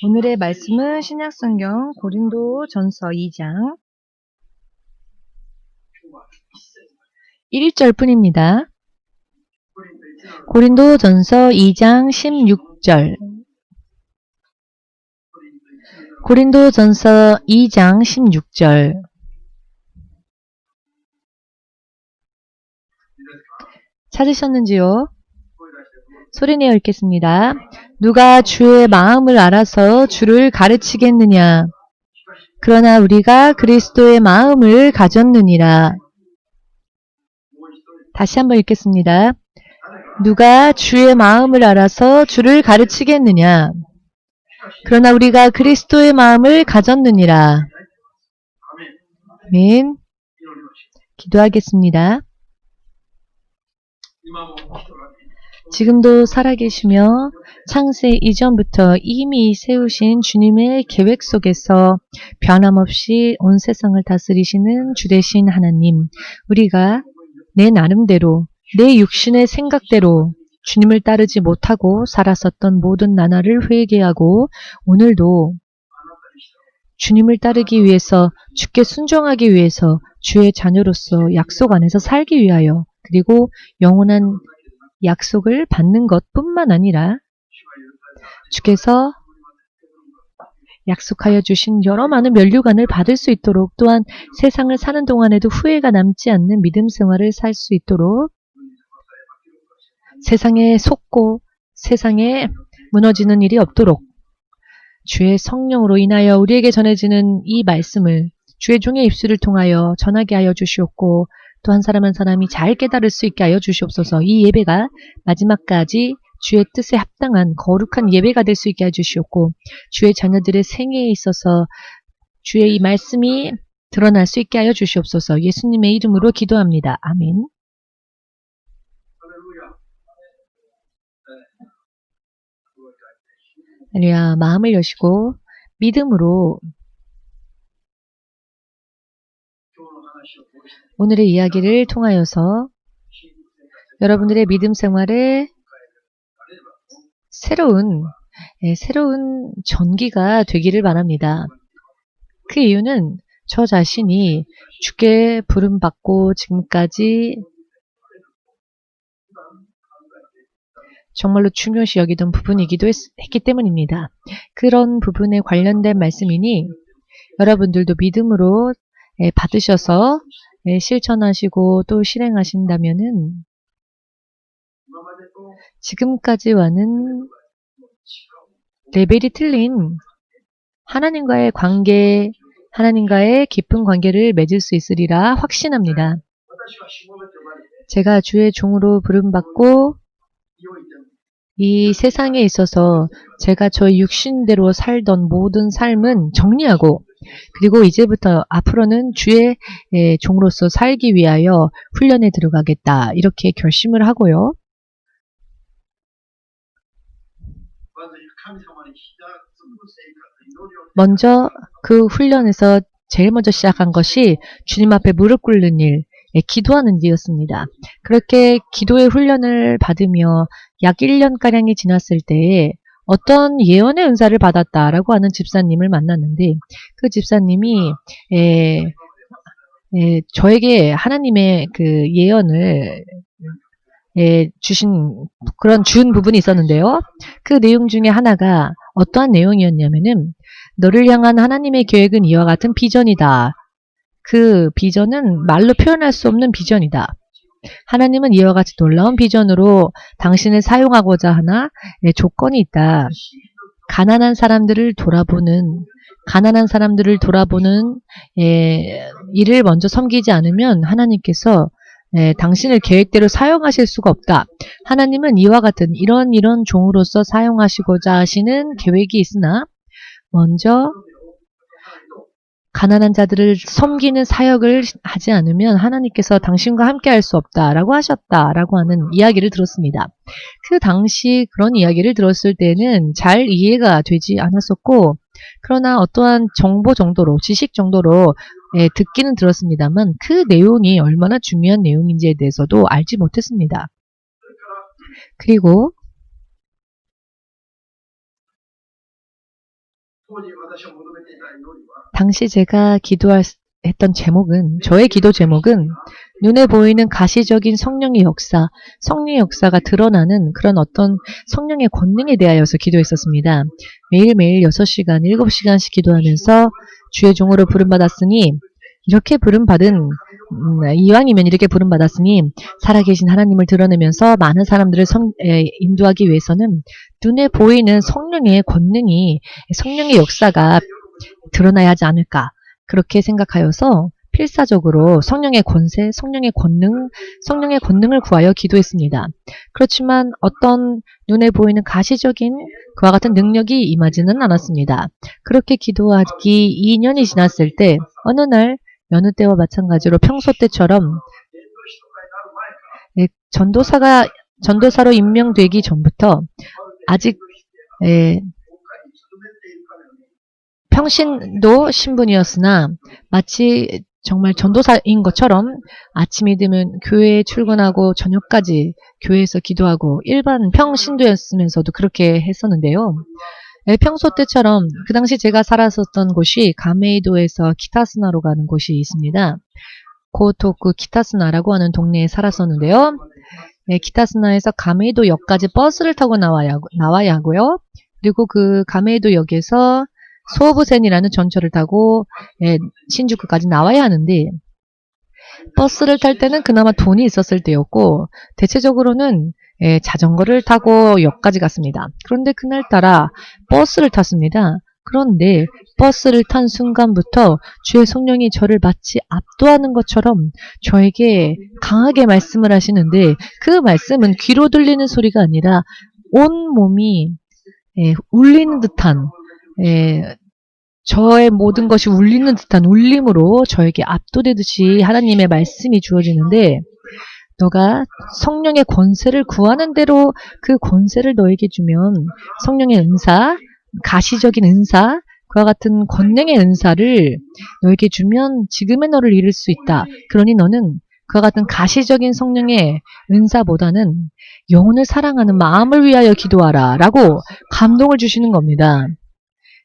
오늘의 말씀은 신약성경 고린도전서 2장 1절 뿐입니다. 고린도전서 2장 16절 고린도전서 2장 16절 찾으셨는지요? 소리내어 읽겠습니다. 누가 주의 마음을 알아서 주를 가르치겠느냐? 그러나 우리가 그리스도의 마음을 가졌느니라. 다시 한번 읽겠습니다. 누가 주의 마음을 알아서 주를 가르치겠느냐? 그러나 우리가 그리스도의 마음을 가졌느니라. 아멘. 기도하겠습니다. 지금도 살아계시며 창세 이전부터 이미 세우신 주님의 계획 속에서 변함없이 온 세상을 다스리시는 주되신 하나님, 우리가 내 나름대로 내 육신의 생각대로 주님을 따르지 못하고 살았었던 모든 나날을 회개하고 오늘도 주님을 따르기 위해서 주께 순종하기 위해서 주의 자녀로서 약속 안에서 살기 위하여 그리고 영원한 약속을 받는 것뿐만 아니라 주께서 약속하여 주신 여러 많은 면류관을 받을 수 있도록 또한 세상을 사는 동안에도 후회가 남지 않는 믿음 생활을 살 수 있도록 세상에 속고 세상에 무너지는 일이 없도록 주의 성령으로 인하여 우리에게 전해지는 이 말씀을 주의 종의 입술을 통하여 전하게 하여 주시옵고 또 한 사람 한 사람이 잘 깨달을 수 있게 하여 주시옵소서. 이 예배가 마지막까지 주의 뜻에 합당한 거룩한 예배가 될 수 있게 하여 주시옵고 주의 자녀들의 생애에 있어서 주의 이 말씀이 드러날 수 있게 하여 주시옵소서. 예수님의 이름으로 기도합니다. 아멘. 할렐루야. 마음을 여시고 믿음으로 오늘의 이야기를 통하여서 여러분들의 믿음 생활에 새로운 전기가 되기를 바랍니다. 그 이유는 저 자신이 주께 부름받고 지금까지 정말로 중요시 여기던 부분이기도 했기 때문입니다. 그런 부분에 관련된 말씀이니 여러분들도 믿음으로 받으셔서 실천하시고 또 실행하신다면은 지금까지와는 레벨이 틀린 하나님과의 관계, 하나님과의 깊은 관계를 맺을 수 있으리라 확신합니다. 제가 주의 종으로 부름받고 이 세상에 있어서 제가 저의 육신대로 살던 모든 삶은 정리하고 그리고 이제부터 앞으로는 주의 종으로서 살기 위하여 훈련에 들어가겠다 이렇게 결심을 하고요. 먼저 그 훈련에서 제일 먼저 시작한 것이 주님 앞에 무릎 꿇는 일, 기도하는 일이었습니다. 그렇게 기도의 훈련을 받으며 약 1년가량이 지났을 때에 어떤 예언의 은사를 받았다라고 하는 집사님을 만났는데 그 집사님이 저에게 하나님의 그 예언을 준 부분이 있었는데요. 그 내용 중에 하나가 어떠한 내용이었냐면은 너를 향한 하나님의 계획은 이와 같은 비전이다. 그 비전은 말로 표현할 수 없는 비전이다. 하나님은 이와 같이 놀라운 비전으로 당신을 사용하고자 하나 조건이 있다. 가난한 사람들을 돌아보는 일을 먼저 섬기지 않으면 하나님께서 당신을 계획대로 사용하실 수가 없다. 하나님은 이와 같은 이런 종으로서 사용하시고자 하시는 계획이 있으나 먼저 가난한 자들을 섬기는 사역을 하지 않으면 하나님께서 당신과 함께 할 수 없다라고 하셨다라고 하는 이야기를 들었습니다. 그 당시 그런 이야기를 들었을 때는 잘 이해가 되지 않았었고 그러나 어떠한 정보 정도로 지식 정도로 듣기는 들었습니다만 그 내용이 얼마나 중요한 내용인지에 대해서도 알지 못했습니다. 그리고 당시 제가 했던 제목은, 저의 기도 제목은 눈에 보이는 가시적인 성령의 역사, 성령의 역사가 드러나는 그런 어떤 성령의 권능에 대하여서 기도했었습니다. 매일매일 6시간, 7시간씩 기도하면서 주의 종으로 부름받았으니, 이렇게 부름받은, 이왕이면 이렇게 부름받았으니 살아계신 하나님을 드러내면서 많은 사람들을 인도하기 위해서는 눈에 보이는 성령의 권능이, 성령의 역사가 드러나야 하지 않을까, 그렇게 생각하여서 필사적으로 성령의 권세, 성령의 권능을 구하여 기도했습니다. 그렇지만 어떤 눈에 보이는 가시적인 그와 같은 능력이 임하지는 않았습니다. 그렇게 기도하기 2년이 지났을 때 어느 날 여느 때와 마찬가지로 평소 때처럼 전도사로 임명되기 전부터 아직 평신도 신분이었으나 마치 정말 전도사인 것처럼 아침이 되면 교회에 출근하고 저녁까지 교회에서 기도하고 일반 평신도였으면서도 그렇게 했었는데요. 평소 때처럼 그 당시 제가 살았었던 곳이 가메이도에서 키타스나로 가는 곳이 있습니다. 고토쿠 키타스나라고 하는 동네에 살았었는데요. 키타스나에서 가메이도역까지 버스를 타고 나와야 하고요. 그리고 그 가메이도역에서 소부센이라는 전철을 타고 신주쿠까지 나와야 하는데, 버스를 탈 때는 그나마 돈이 있었을 때였고 대체적으로는 자전거를 타고 역까지 갔습니다. 그런데 그날따라 버스를 탔습니다. 그런데 버스를 탄 순간부터 주의 성령이 저를 마치 압도하는 것처럼 저에게 강하게 말씀을 하시는데, 그 말씀은 귀로 들리는 소리가 아니라 온 몸이 울리는 듯한, 저의 모든 것이 울리는 듯한 울림으로 저에게 압도되듯이 하나님의 말씀이 주어지는데, 너가 성령의 권세를 구하는 대로 그 권세를 너에게 주면 성령의 은사, 가시적인 은사, 그와 같은 권능의 은사를 너에게 주면 지금의 너를 이룰 수 있다. 그러니 너는 그와 같은 가시적인 성령의 은사보다는 영혼을 사랑하는 마음을 위하여 기도하라 라고 감동을 주시는 겁니다.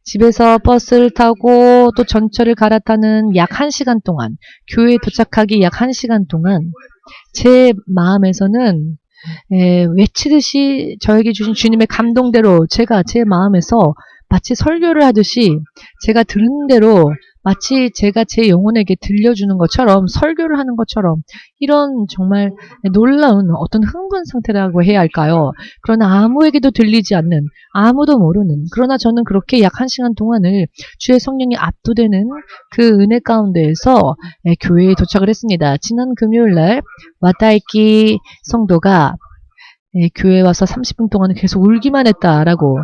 집에서 버스를 타고 또 전철을 갈아타는 약 1시간 동안, 교회에 도착하기 약 1시간 동안 제 마음에서는 외치듯이 저에게 주신 주님의 감동대로 제가 제 마음에서 마치 설교를 하듯이 제가 들은 대로 마치 제가 제 영혼에게 들려주는 것처럼 설교를 하는 것처럼, 이런 정말 놀라운 어떤 흥분 상태라고 해야 할까요? 그러나 아무에게도 들리지 않는, 아무도 모르는, 그러나 저는 그렇게 약 1시간 동안을 주의 성령이 압도되는 그 은혜 가운데에서 교회에 도착을 했습니다. 지난 금요일날 와타이키 성도가 교회에 와서 30분 동안 계속 울기만 했다라고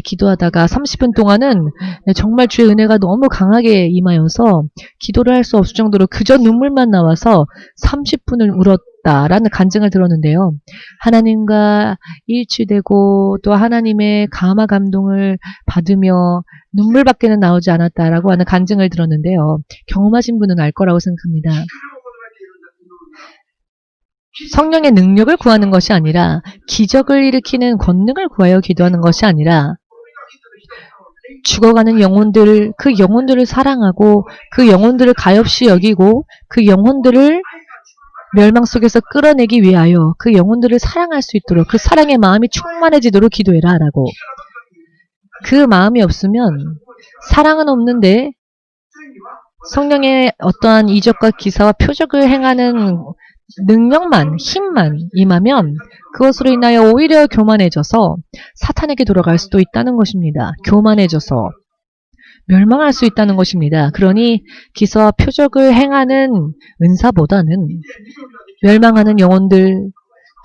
기도하다가 30분 동안은 정말 주의 은혜가 너무 강하게 임하여서 기도를 할 수 없을 정도로 그저 눈물만 나와서 30분을 울었다라는 간증을 들었는데요. 하나님과 일치되고 또 하나님의 감화 감동을 받으며 눈물밖에는 나오지 않았다라고 하는 간증을 들었는데요. 경험하신 분은 알 거라고 생각합니다. 성령의 능력을 구하는 것이 아니라, 기적을 일으키는 권능을 구하여 기도하는 것이 아니라, 죽어가는 영혼들, 그 영혼들을 사랑하고 그 영혼들을 가엾이 여기고 그 영혼들을 멸망 속에서 끌어내기 위하여 그 영혼들을 사랑할 수 있도록, 그 사랑의 마음이 충만해지도록 기도해라 라고. 그 마음이 없으면, 사랑은 없는데 성령의 어떠한 이적과 기사와 표적을 행하는 능력만, 힘만 임하면 그것으로 인하여 오히려 교만해져서 사탄에게 돌아갈 수도 있다는 것입니다. 교만해져서 멸망할 수 있다는 것입니다. 그러니 기사와 표적을 행하는 은사보다는 멸망하는 영혼들,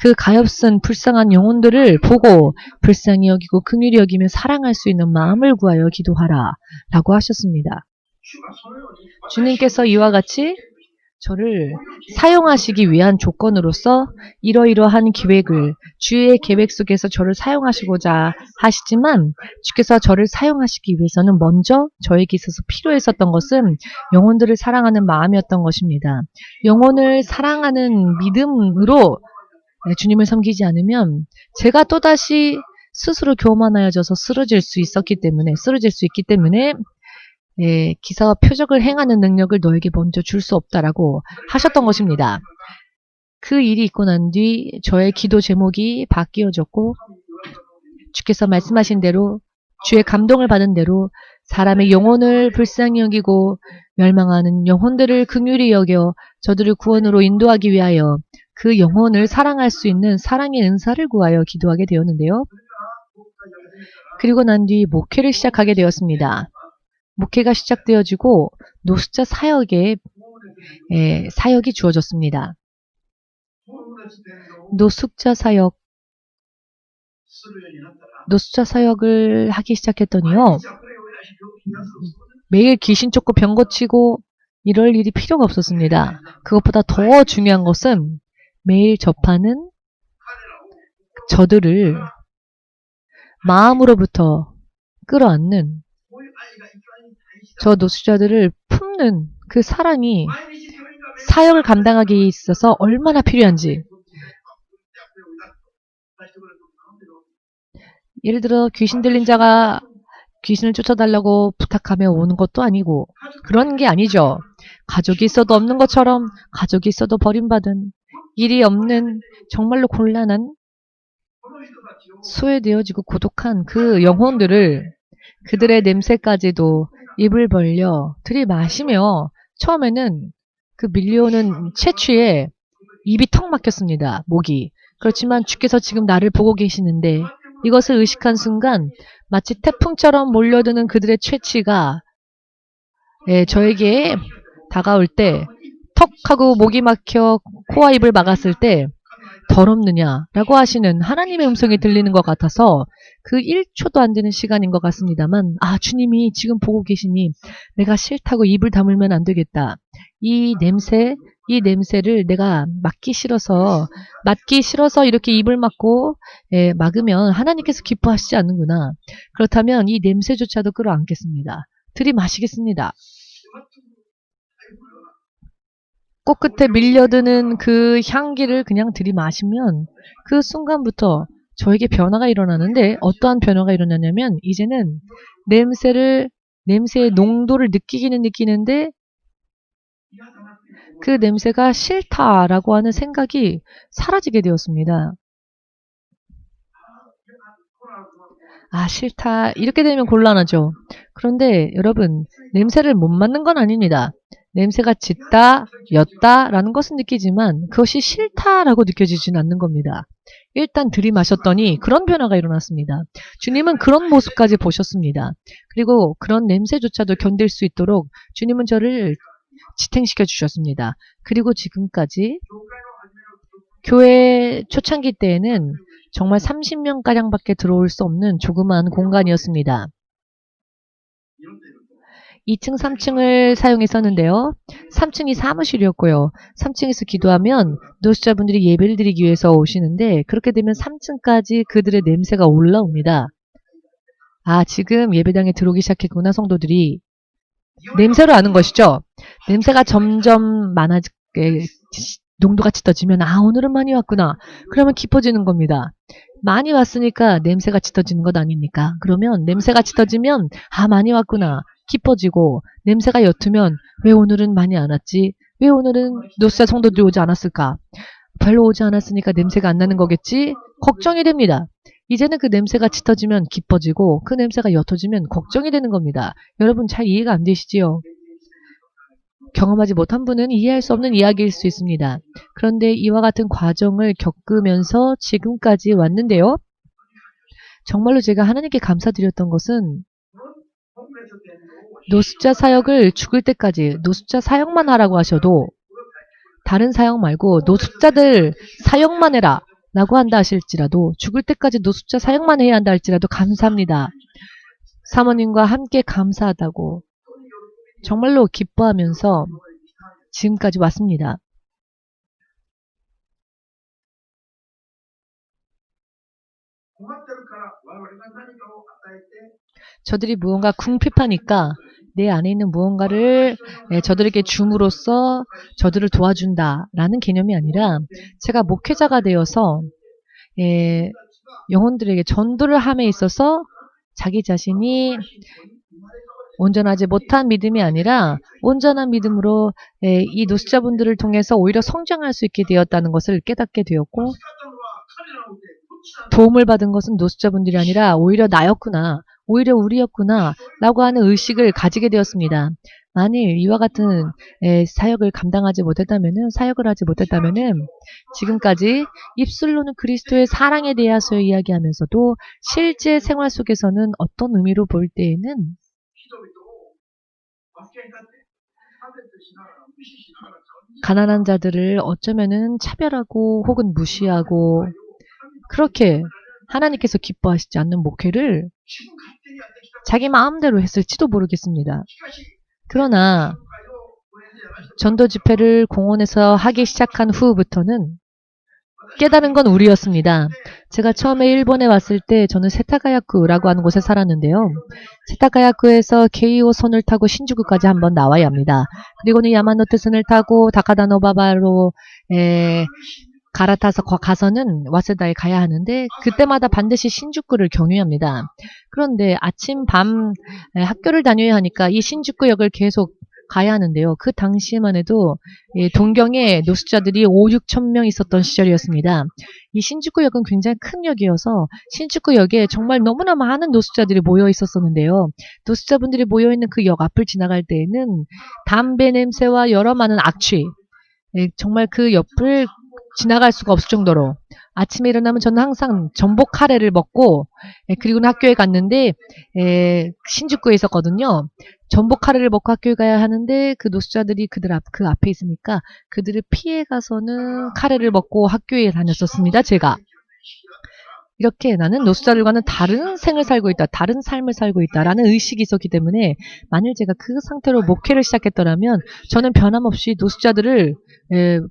그 가엾은 불쌍한 영혼들을 보고 불쌍히 여기고 긍휼히 여기며 사랑할 수 있는 마음을 구하여 기도하라 라고 하셨습니다. 주님께서 이와 같이 저를 사용하시기 위한 조건으로서 이러이러한 기획을, 주의 계획 속에서 저를 사용하시고자 하시지만, 주께서 저를 사용하시기 위해서는 먼저 저에게 있어서 필요했었던 것은 영혼들을 사랑하는 마음이었던 것입니다. 영혼을 사랑하는 믿음으로 주님을 섬기지 않으면 제가 또다시 스스로 교만하여져서 쓰러질 수 있기 때문에 기사와 표적을 행하는 능력을 너에게 먼저 줄 수 없다라고 하셨던 것입니다. 그 일이 있고 난 뒤 저의 기도 제목이 바뀌어졌고 주께서 말씀하신 대로 주의 감동을 받은 대로 사람의 영혼을 불쌍히 여기고 멸망하는 영혼들을 긍휼히 여겨 저들을 구원으로 인도하기 위하여 그 영혼을 사랑할 수 있는 사랑의 은사를 구하여 기도하게 되었는데요. 그리고 난 뒤 목회를 시작하게 되었습니다. 목회가 시작되어지고 노숙자 사역에 사역이 주어졌습니다. 노숙자 사역을 하기 시작했더니요. 매일 귀신 쫓고 병 고치고 이럴 일이 필요가 없었습니다. 그것보다 더 중요한 것은 매일 접하는 저들을 마음으로부터 끌어안는 저 노숙자들을 품는 그 사랑이 사역을 감당하기 있어서 얼마나 필요한지. 예를 들어 귀신 들린 자가 귀신을 쫓아달라고 부탁하며 오는 것도 아니고 그런 게 아니죠. 가족이 있어도 없는 것처럼 가족이 있어도 버림받은 일이 없는 정말로 곤란한 소외되어지고 고독한 그 영혼들을 그들의 냄새까지도 입을 벌려 들이마시며 처음에는 그 밀려오는 채취에 입이 턱 막혔습니다. 목이. 그렇지만 주께서 지금 나를 보고 계시는데 이것을 의식한 순간 마치 태풍처럼 몰려드는 그들의 채취가 저에게 다가올 때 턱 하고 목이 막혀 코와 입을 막았을 때 더럽느냐라고 하시는 하나님의 음성이 들리는 것 같아서 그 1초도 안 되는 시간인 것 같습니다만 주님이 지금 보고 계시니 내가 싫다고 입을 다물면 안 되겠다. 이 냄새를 내가 맡기 싫어서 이렇게 입을 막고 막으면 하나님께서 기뻐하시지 않는구나. 그렇다면 이 냄새조차도 끌어안겠습니다. 들이마시겠습니다. 코끝에 밀려드는 그 향기를 그냥 들이마시면 그 순간부터 저에게 변화가 일어나는데 어떠한 변화가 일어나냐면 이제는 냄새의 농도를 느끼기는 느끼는데 그 냄새가 싫다라고 하는 생각이 사라지게 되었습니다. 싫다. 이렇게 되면 곤란하죠. 그런데 여러분, 냄새를 못 맡는 건 아닙니다. 냄새가 짙다, 였다라는 것은 느끼지만 그것이 싫다라고 느껴지진 않는 겁니다. 일단 들이마셨더니 그런 변화가 일어났습니다. 주님은 그런 모습까지 보셨습니다. 그리고 그런 냄새조차도 견딜 수 있도록 주님은 저를 지탱시켜 주셨습니다. 그리고 지금까지 교회 초창기 때에는 정말 30명가량밖에 들어올 수 없는 조그마한 공간이었습니다. 2층, 3층을 사용했었는데요. 3층이 사무실이었고요. 3층에서 기도하면 노숙자분들이 예배를 드리기 위해서 오시는데 그렇게 되면 3층까지 그들의 냄새가 올라옵니다. 지금 예배당에 들어오기 시작했구나 성도들이. 냄새로 아는 것이죠. 냄새가 점점 농도가 짙어지면 오늘은 많이 왔구나. 그러면 깊어지는 겁니다. 많이 왔으니까 냄새가 짙어지는 것 아닙니까? 그러면 냄새가 짙어지면 많이 왔구나. 깊어지고 냄새가 옅으면 왜 오늘은 많이 안 왔지? 왜 오늘은 노숙자 성도들이 오지 않았을까? 별로 오지 않았으니까 냄새가 안 나는 거겠지? 걱정이 됩니다. 이제는 그 냄새가 짙어지면 깊어지고 그 냄새가 옅어지면 걱정이 되는 겁니다. 여러분 잘 이해가 안 되시지요? 경험하지 못한 분은 이해할 수 없는 이야기일 수 있습니다. 그런데 이와 같은 과정을 겪으면서 지금까지 왔는데요. 정말로 제가 하나님께 감사드렸던 것은 노숙자 사역을 죽을 때까지 노숙자 사역만 하라고 하셔도 다른 사역 말고 노숙자들 사역만 해라 라고 한다 하실지라도 죽을 때까지 노숙자 사역만 해야 한다 할지라도 감사합니다. 사모님과 함께 감사하다고 정말로 기뻐하면서 지금까지 왔습니다. 저들이 무언가 궁핍하니까 내 안에 있는 무언가를 저들에게 줌으로써 저들을 도와준다라는 개념이 아니라 제가 목회자가 되어서 영혼들에게 전도를 함에 있어서 자기 자신이 온전하지 못한 믿음이 아니라 온전한 믿음으로 이 노숙자분들을 통해서 오히려 성장할 수 있게 되었다는 것을 깨닫게 되었고, 도움을 받은 것은 노숙자분들이 아니라 오히려 나였구나, 오히려 우리였구나 라고 하는 의식을 가지게 되었습니다. 만일 이와 같은 사역을 감당하지 못했다면은, 사역을 하지 못했다면은 지금까지 입술로는 그리스도의 사랑에 대해서 이야기하면서도 실제 생활 속에서는 어떤 의미로 볼 때에는 가난한 자들을 어쩌면은 차별하고 혹은 무시하고 그렇게 하나님께서 기뻐하시지 않는 목회를 자기 마음대로 했을지도 모르겠습니다. 그러나 전도 집회를 공원에서 하기 시작한 후부터는 깨달은 건 우리였습니다. 제가 처음에 일본에 왔을 때 저는 세타가야쿠라고 하는 곳에 살았는데요. 세타가야쿠에서 게이오선을 타고 신주쿠까지 한번 나와야 합니다. 그리고는 야마노테선을 타고 다카다노바바로 갈아타서 가서는 와세다에 가야 하는데, 그때마다 반드시 신주쿠를 경유합니다. 그런데 아침 밤 학교를 다녀야 하니까 이 신주쿠역을 계속 가야 하는데요. 그 당시에만 해도 동경에 노숙자들이 5, 6천 명 있었던 시절이었습니다. 이 신주쿠역은 굉장히 큰 역이어서 신주쿠역에 정말 너무나 많은 노숙자들이 모여 있었었는데요. 노숙자분들이 모여 있는 그 역 앞을 지나갈 때에는 담배 냄새와 여러 많은 악취, 정말 그 옆을 지나갈 수가 없을 정도로, 아침에 일어나면 저는 항상 전복 카레를 먹고, 그리고는 학교에 갔는데 신주쿠에 있었거든요. 전복 카레를 먹고 학교에 가야 하는데 그 노숙자들이 그 앞에 있으니까 그들을 피해 가서는 카레를 먹고 학교에 다녔었습니다. 제가 이렇게 나는 노숙자들과는 다른 생을 살고 있다, 다른 삶을 살고 있다라는 의식이 있었기 때문에, 만일 제가 그 상태로 목회를 시작했더라면 저는 변함없이 노숙자들을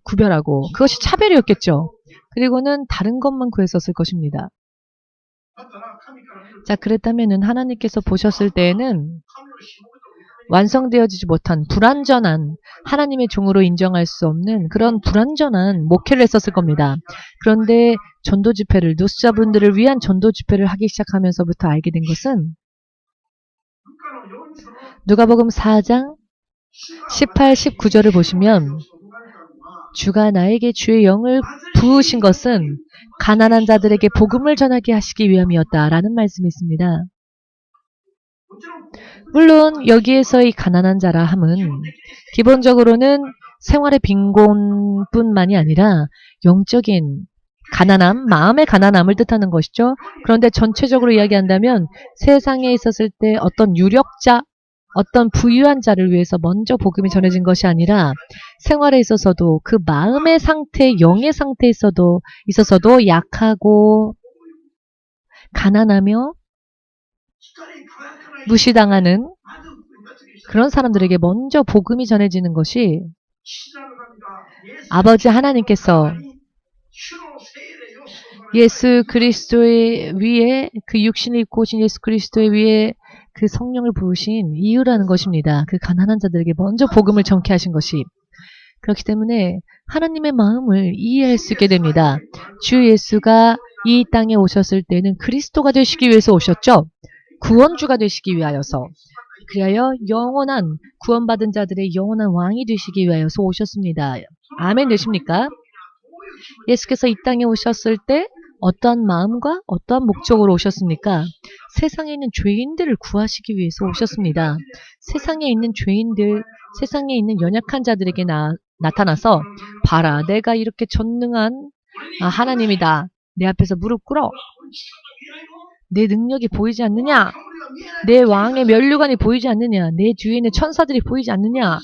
구별하고, 그것이 차별이었겠죠. 그리고는 다른 것만 구했었을 것입니다. 자, 그랬다면은 하나님께서 보셨을 때에는 완성되어지지 못한 불완전한, 하나님의 종으로 인정할 수 없는 그런 불완전한 목회를 했었을 겁니다. 그런데 전도 집회를, 노숙자분들을 위한 전도 집회를 하기 시작하면서부터 알게 된 것은, 누가복음 4장 18, 19절을 보시면 주가 나에게 주의 영을 부으신 것은 가난한 자들에게 복음을 전하게 하시기 위함이었다라는 말씀이 있습니다. 물론 여기에서의 가난한 자라 함은 기본적으로는 생활의 빈곤뿐만이 아니라 영적인 가난함, 마음의 가난함을 뜻하는 것이죠. 그런데 전체적으로 이야기한다면 세상에 있었을 때 어떤 유력자, 어떤 부유한 자를 위해서 먼저 복음이 전해진 것이 아니라 생활에 있어서도 그 마음의 상태, 영의 상태에 있어서도 약하고 가난하며 무시당하는 그런 사람들에게 먼저 복음이 전해지는 것이, 아버지 하나님께서 예수 그리스도의 위에, 그 육신을 입고 오신 예수 그리스도의 위에 그 성령을 부으신 이유라는 것입니다. 그 가난한 자들에게 먼저 복음을 전케 하신 것이. 그렇기 때문에 하나님의 마음을 이해할 수 있게 됩니다. 주 예수가 이 땅에 오셨을 때는 그리스도가 되시기 위해서 오셨죠. 구원주가 되시기 위하여서, 그리하여 영원한 구원받은 자들의 영원한 왕이 되시기 위하여서 오셨습니다. 아멘 되십니까? 예수께서 이 땅에 오셨을 때 어떠한 마음과 어떠한 목적으로 오셨습니까? 세상에 있는 죄인들을 구하시기 위해서 오셨습니다. 세상에 있는 죄인들, 세상에 있는 연약한 자들에게 나타나서, 봐라, 내가 이렇게 전능한 하나님이다. 내 앞에서 무릎 꿇어. 내 능력이 보이지 않느냐? 내 왕의 면류관이 보이지 않느냐? 내 뒤에 있는 천사들이 보이지 않느냐?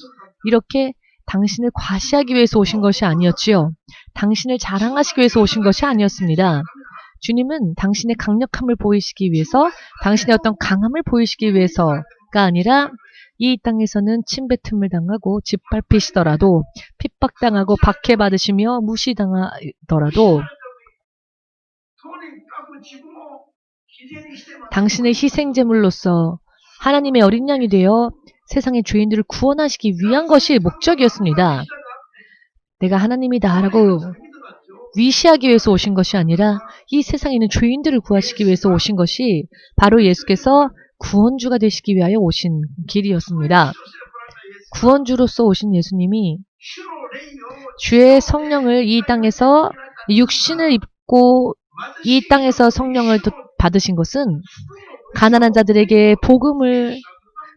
이렇게 당신을 과시하기 위해서 오신 것이 아니었지요. 당신을 자랑하시기 위해서 오신 것이 아니었습니다. 주님은 당신의 강력함을 보이시기 위해서, 당신의 어떤 강함을 보이시기 위해서가 아니라, 이 땅에서는 침뱉음을 당하고 짓밟히시더라도, 핍박당하고 박해받으시며 무시당하더라도 당신의 희생제물로서 하나님의 어린 양이 되어 세상의 죄인들을 구원하시기 위한 것이 목적이었습니다. 내가 하나님이다 라고 위시하기 위해서 오신 것이 아니라 이 세상에 있는 죄인들을 구하시기 위해서 오신 것이 바로 예수께서 구원주가 되시기 위하여 오신 길이었습니다. 구원주로서 오신 예수님이 주의 성령을 이 땅에서 육신을 입고 이 땅에서 성령을 받으신 것은 가난한 자들에게 복음을,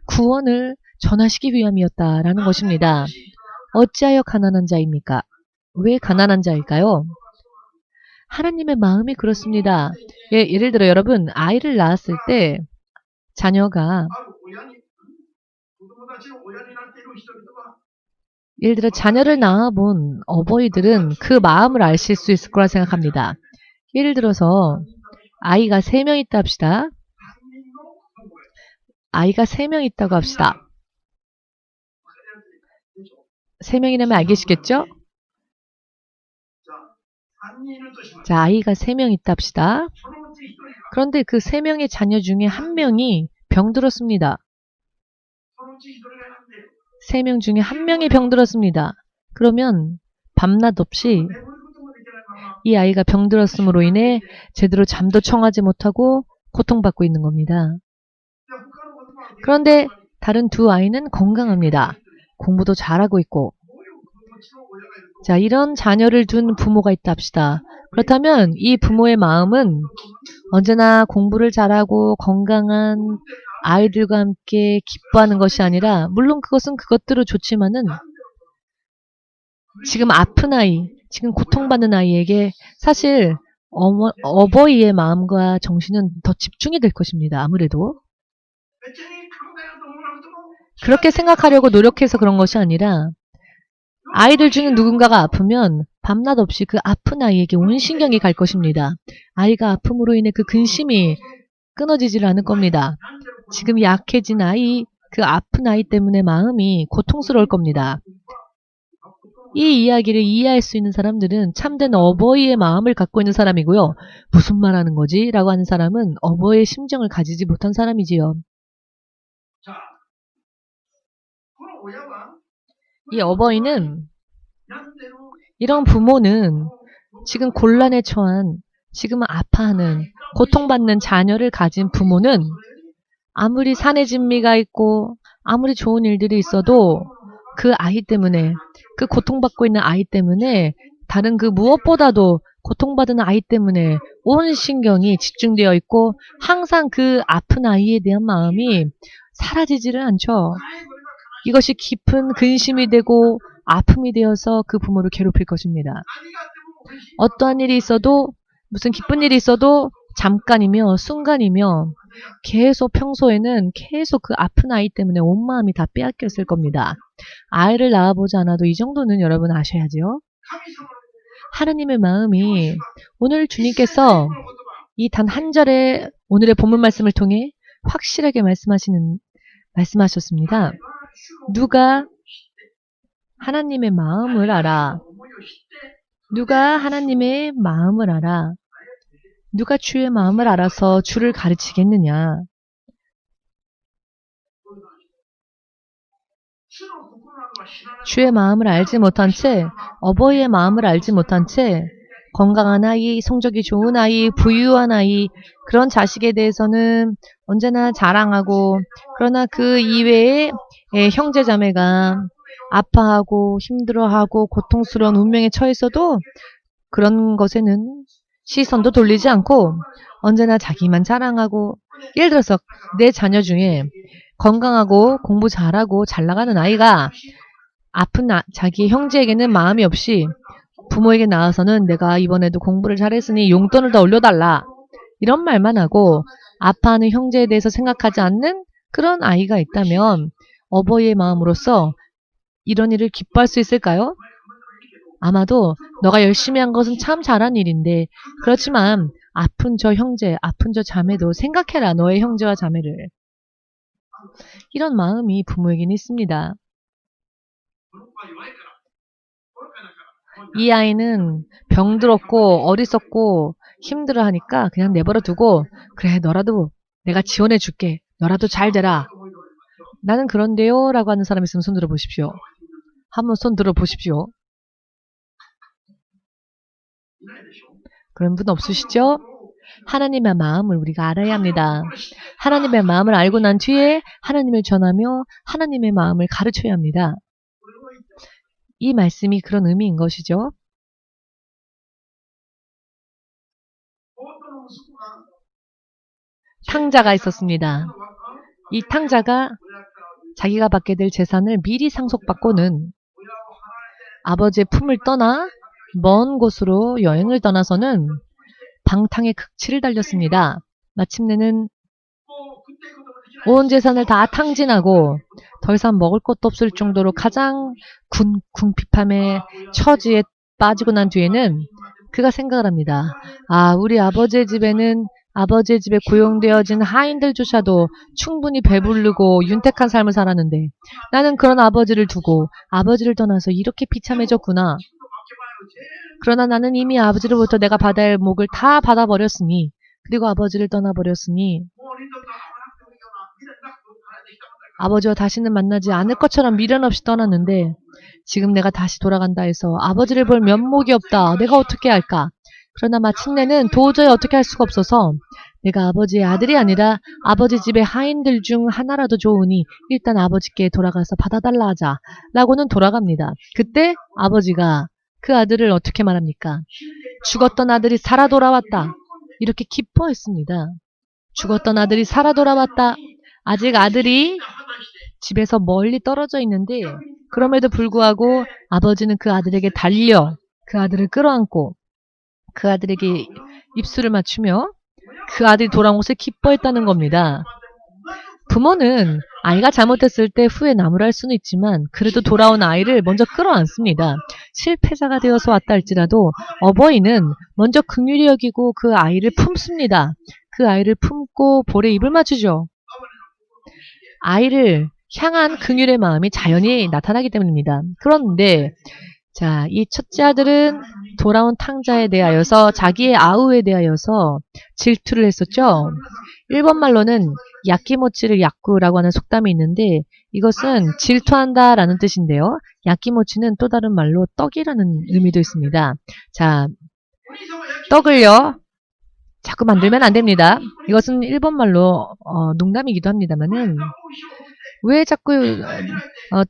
구원을 전하시기 위함이었다라는 것입니다. 어찌하여 가난한 자입니까? 왜 가난한 자일까요? 하나님의 마음이 그렇습니다. 예를 들어 여러분, 아이를 낳았을 때 자녀가 예를 들어 자녀를 낳아본 어버이들은 그 마음을 아실 수 있을 거라 생각합니다. 예를 들어서 아이가 3명 있다 합시다. 아이가 3명 있다고 합시다. 3명이라면 알겠시겠죠? 자, 아이가 3명 있다 합시다. 그런데 그 3명의 자녀 중에 1명이 병들었습니다. 3명 중에 1명이 병들었습니다. 그러면 밤낮 없이 이 아이가 병들었음으로 인해 제대로 잠도 청하지 못하고 고통받고 있는 겁니다. 그런데 다른 2 아이는 건강합니다. 공부도 잘하고 있고. 자, 이런 자녀를 둔 부모가 있다 합시다. 그렇다면 이 부모의 마음은 언제나 공부를 잘하고 건강한 아이들과 함께 기뻐하는 것이 아니라, 물론 그것은 그것대로 좋지만은 지금 아픈 아이, 지금 고통받는 아이에게 사실 어버이의 마음과 정신은 더 집중이 될 것입니다. 아무래도. 그렇게 생각하려고 노력해서 그런 것이 아니라 아이들 중에 누군가가 아프면 밤낮 없이 그 아픈 아이에게 온 신경이 갈 것입니다. 아이가 아픔으로 인해 그 근심이 끊어지질 않을 겁니다. 지금 약해진 아이, 그 아픈 아이 때문에 마음이 고통스러울 겁니다. 이 이야기를 이해할 수 있는 사람들은 참된 어버이의 마음을 갖고 있는 사람이고요. 무슨 말하는 거지? 라고 하는 사람은 어버이의 심정을 가지지 못한 사람이지요. 이 어버이는, 이런 부모는 지금 곤란에 처한, 지금 아파하는, 고통받는 자녀를 가진 부모는 아무리 산의 진미가 있고 아무리 좋은 일들이 있어도 그 아이 때문에, 그 고통받고 있는 아이 때문에, 다른 그 무엇보다도 고통받은 아이 때문에 온 신경이 집중되어 있고 항상 그 아픈 아이에 대한 마음이 사라지지를 않죠. 이것이 깊은 근심이 되고 아픔이 되어서 그 부모를 괴롭힐 것입니다. 어떠한 일이 있어도, 무슨 기쁜 일이 있어도 잠깐이며 순간이며 계속 평소에는 계속 그 아픈 아이 때문에 온 마음이 다 빼앗겼을 겁니다. 아이를 낳아보지 않아도 이 정도는 여러분 아셔야죠. 하나님의 마음이, 오늘 주님께서 이 단 한 절의 오늘의 본문 말씀을 통해 확실하게 말씀하셨습니다. 누가 하나님의 마음을 알아? 누가 하나님의 마음을 알아? 누가 주의 마음을 알아서 주를 가르치겠느냐? 주의 마음을 알지 못한 채, 어버이의 마음을 알지 못한 채 건강한 아이, 성적이 좋은 아이, 부유한 아이, 그런 자식에 대해서는 언제나 자랑하고, 그러나 그 이외에 형제 자매가 아파하고 힘들어하고 고통스러운 운명에 처했어도 그런 것에는 시선도 돌리지 않고 언제나 자기만 자랑하고, 예를 들어서 내 자녀 중에 건강하고 공부 잘하고 잘 나가는 아이가 아픈 자기 형제에게는 마음이 없이 부모에게 나와서는 내가 이번에도 공부를 잘했으니 용돈을 더 올려달라, 이런 말만 하고 아파하는 형제에 대해서 생각하지 않는 그런 아이가 있다면 어버이의 마음으로서 이런 일을 기뻐할 수 있을까요? 아마도 너가 열심히 한 것은 참 잘한 일인데, 그렇지만 아픈 저 형제, 아픈 저 자매도 생각해라, 너의 형제와 자매를. 이런 마음이 부모에게는 있습니다. 이 아이는 병들었고 어리석고 힘들어하니까 그냥 내버려 두고, 그래 너라도 내가 지원해 줄게, 너라도 잘 되라, 나는 그런데요 라고 하는 사람 있으면 손 들어보십시오. 한번 손 들어보십시오. 그런 분 없으시죠? 하나님의 마음을 우리가 알아야 합니다. 하나님의 마음을 알고 난 뒤에 하나님을 전하며 하나님의 마음을 가르쳐야 합니다. 이 말씀이 그런 의미인 것이죠. 탕자가 있었습니다. 이 탕자가 자기가 받게 될 재산을 미리 상속받고는 아버지의 품을 떠나 먼 곳으로 여행을 떠나서는 방탕의 극치를 달렸습니다. 마침내는 온 재산을 다 탕진하고 더 이상 먹을 것도 없을 정도로 가장 궁핍함의 처지에 빠지고 난 뒤에는 그가 생각을 합니다. 아, 우리 아버지의 집에는 아버지의 집에 고용되어진 하인들조차도 충분히 배부르고 윤택한 삶을 살았는데 나는 그런 아버지를 두고 아버지를 떠나서 이렇게 비참해졌구나. 그러나 나는 이미 아버지로부터 내가 받아야 할 목을 다 받아버렸으니 그리고 아버지를 떠나버렸으니 아버지와 다시는 만나지 않을 것처럼 미련 없이 떠났는데 지금 내가 다시 돌아간다 해서 아버지를 볼 면목이 없다. 내가 어떻게 할까? 그러나 마침내는 도저히 어떻게 할 수가 없어서 내가 아버지의 아들이 아니라 아버지 집의 하인들 중 하나라도 좋으니 일단 아버지께 돌아가서 받아달라 하자 라고는 돌아갑니다. 그때 아버지가 그 아들을 어떻게 말합니까? 죽었던 아들이 살아 돌아왔다. 이렇게 기뻐했습니다. 죽었던 아들이 살아 돌아왔다. 아직 아들이 집에서 멀리 떨어져 있는데 그럼에도 불구하고 아버지는 그 아들에게 달려 그 아들을 끌어안고 그 아들에게 입술을 맞추며 그 아들이 돌아온 것을 기뻐했다는 겁니다. 부모는 아이가 잘못했을 때 후에 나무랄 수는 있지만 그래도 돌아온 아이를 먼저 끌어안습니다. 실패자가 되어서 왔다 할지라도 어버이는 먼저 긍휼히 여기고 그 아이를 품습니다. 그 아이를 품고 볼에 입을 맞추죠. 아이를 향한 긍휼의 마음이 자연히 나타나기 때문입니다. 그런데 자, 이 첫째 아들은 돌아온 탕자에 대하여서 자기의 아우에 대하여서 질투를 했었죠. 일본 말로는 야끼모치를 야꾸라고 하는 속담이 있는데 이것은 질투한다라는 뜻인데요. 야끼모치는 또 다른 말로 떡이라는 의미도 있습니다. 자, 떡을요. 자꾸 만들면 안 됩니다. 이것은 일본 말로 농담이기도 합니다만은 왜 자꾸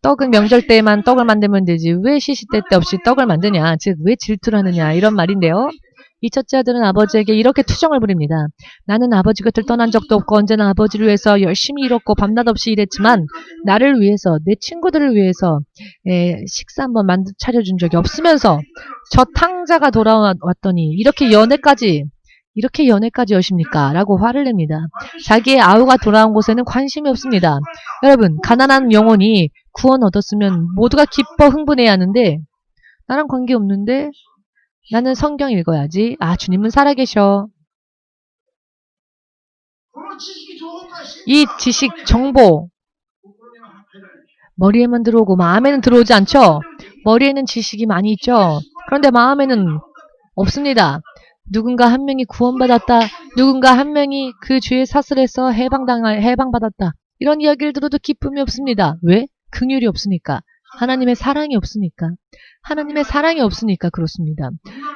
떡은 명절 때만 떡을 만들면 되지 왜 시시때 때 없이 떡을 만드냐 즉 왜 질투를 하느냐 이런 말인데요. 이 첫째 아들은 아버지에게 이렇게 투정을 부립니다. 나는 아버지 곁을 떠난 적도 없고 언제나 아버지를 위해서 열심히 일했고 밤낮 없이 일했지만 나를 위해서 내 친구들을 위해서 식사 한번 차려준 적이 없으면서 저 탕자가 돌아왔더니 이렇게 연애까지 여십니까? 라고 화를 냅니다. 자기의 아우가 돌아온 곳에는 관심이 없습니다. 여러분, 가난한 영혼이 구원 얻었으면 모두가 기뻐 흥분해야 하는데 나랑 관계없는데 나는 성경 읽어야지. 아, 주님은 살아계셔. 이 지식, 정보 머리에만 들어오고 마음에는 들어오지 않죠? 머리에는 지식이 많이 있죠? 그런데 마음에는 없습니다. 누군가 한 명이 구원받았다. 누군가 한 명이 그 죄의 사슬에서 해방받았다. 이런 이야기를 들어도 기쁨이 없습니다. 왜? 긍휼이 없으니까. 하나님의 사랑이 없으니까. 하나님의 사랑이 없으니까 그렇습니다.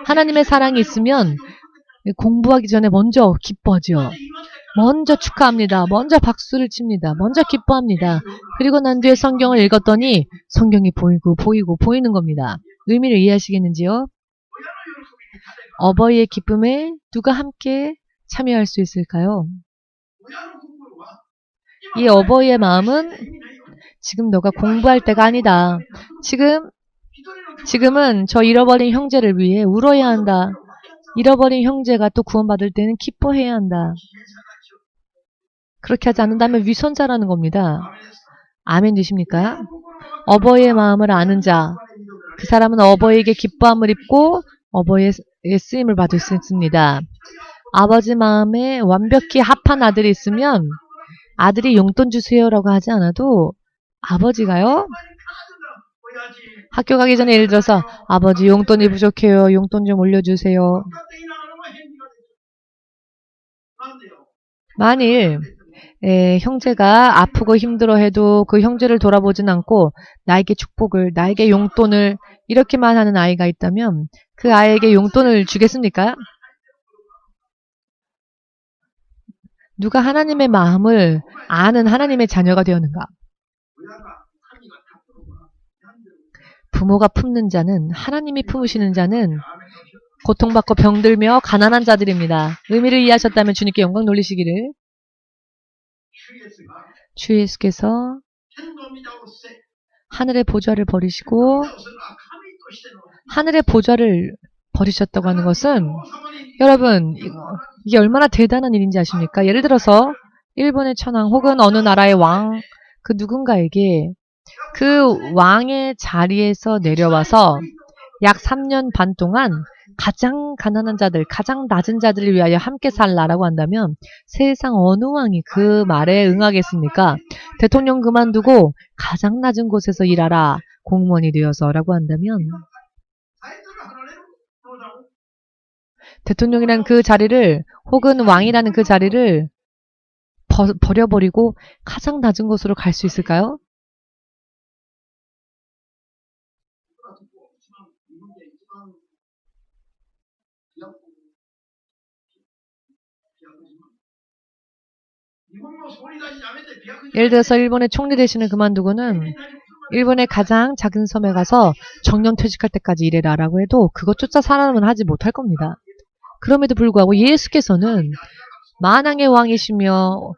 하나님의 사랑이 있으면 공부하기 전에 먼저 기뻐하죠. 먼저 축하합니다. 먼저 박수를 칩니다. 먼저 기뻐합니다. 그리고 난 뒤에 성경을 읽었더니 성경이 보이는 겁니다. 의미를 이해하시겠는지요? 어버이의 기쁨에 누가 함께 참여할 수 있을까요? 이 어버이의 마음은 지금 너가 공부할 때가 아니다. 지금은 저 잃어버린 형제를 위해 울어야 한다. 잃어버린 형제가 또 구원받을 때는 기뻐해야 한다. 그렇게 하지 않는다면 위선자라는 겁니다. 아멘 되십니까? 어버이의 마음을 아는 자, 그 사람은 어버이에게 기뻐함을 입고 어버이의 쓰임을 받을 수 있습니다. 아버지 마음에 완벽히 합한 아들이 있으면 아들이 용돈 주세요라고 하지 않아도 아버지가요. 학교 가기 전에 예를 들어서 아버지 용돈이 부족해요. 용돈 좀 올려주세요. 만일 형제가 아프고 힘들어해도 그 형제를 돌아보진 않고 나에게 축복을, 나에게 용돈을 이렇게만 하는 아이가 있다면 그 아이에게 용돈을 주겠습니까? 누가 하나님의 마음을 아는 하나님의 자녀가 되었는가? 부모가 품는 자는, 하나님이 품으시는 자는 고통받고 병들며 가난한 자들입니다. 의미를 이해하셨다면 주님께 영광 돌리시기를. 주 예수께서 하늘의 보좌를 버리시고 하늘의 보좌를 버리셨다고 하는 것은 여러분 이게 얼마나 대단한 일인지 아십니까? 예를 들어서 일본의 천황 혹은 어느 나라의 왕, 그 누군가에게 그 왕의 자리에서 내려와서 약 3년 반 동안 가장 가난한 자들, 가장 낮은 자들을 위하여 함께 살라라고 한다면 세상 어느 왕이 그 말에 응하겠습니까? 대통령 그만두고 가장 낮은 곳에서 일하라, 공무원이 되어서라고 한다면 대통령이라는 그 자리를 혹은 왕이라는 그 자리를 버려버리고 가장 낮은 곳으로 갈 수 있을까요? 예를 들어서 일본의 총리 대신을 그만두고는 일본의 가장 작은 섬에 가서 정년 퇴직할 때까지 일해라라고 해도 그것조차 사람은 하지 못할 겁니다. 그럼에도 불구하고 예수께서는 만왕의 왕이시며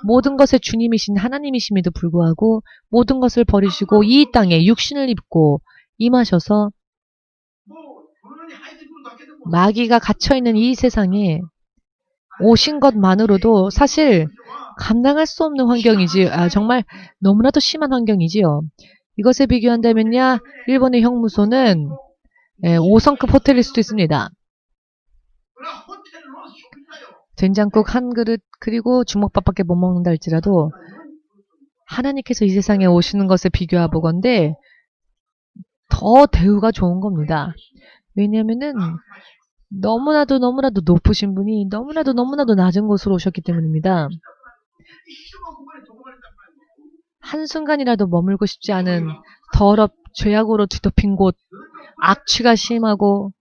모든 것의 주님이신 하나님이심에도 불구하고 모든 것을 버리시고 이 땅에 육신을 입고 임하셔서 마귀가 갇혀있는 이 세상에 오신 것만으로도 사실 감당할 수 없는 환경이지, 정말 너무나도 심한 환경이지요. 이것에 비교한다면야 일본의 형무소는 5성급 호텔일 수도 있습니다. 된장국 한 그릇 그리고 주먹밥밖에 못 먹는다 할지라도 하나님께서 이 세상에 오시는 것에 비교해 보건대 더 대우가 좋은 겁니다. 왜냐하면은 너무나도 높으신 분이 너무나도 낮은 곳으로 오셨기 때문입니다. 한순간이라도 머물고 싶지 않은 죄악으로 뒤덮인 곳, 악취가 심하고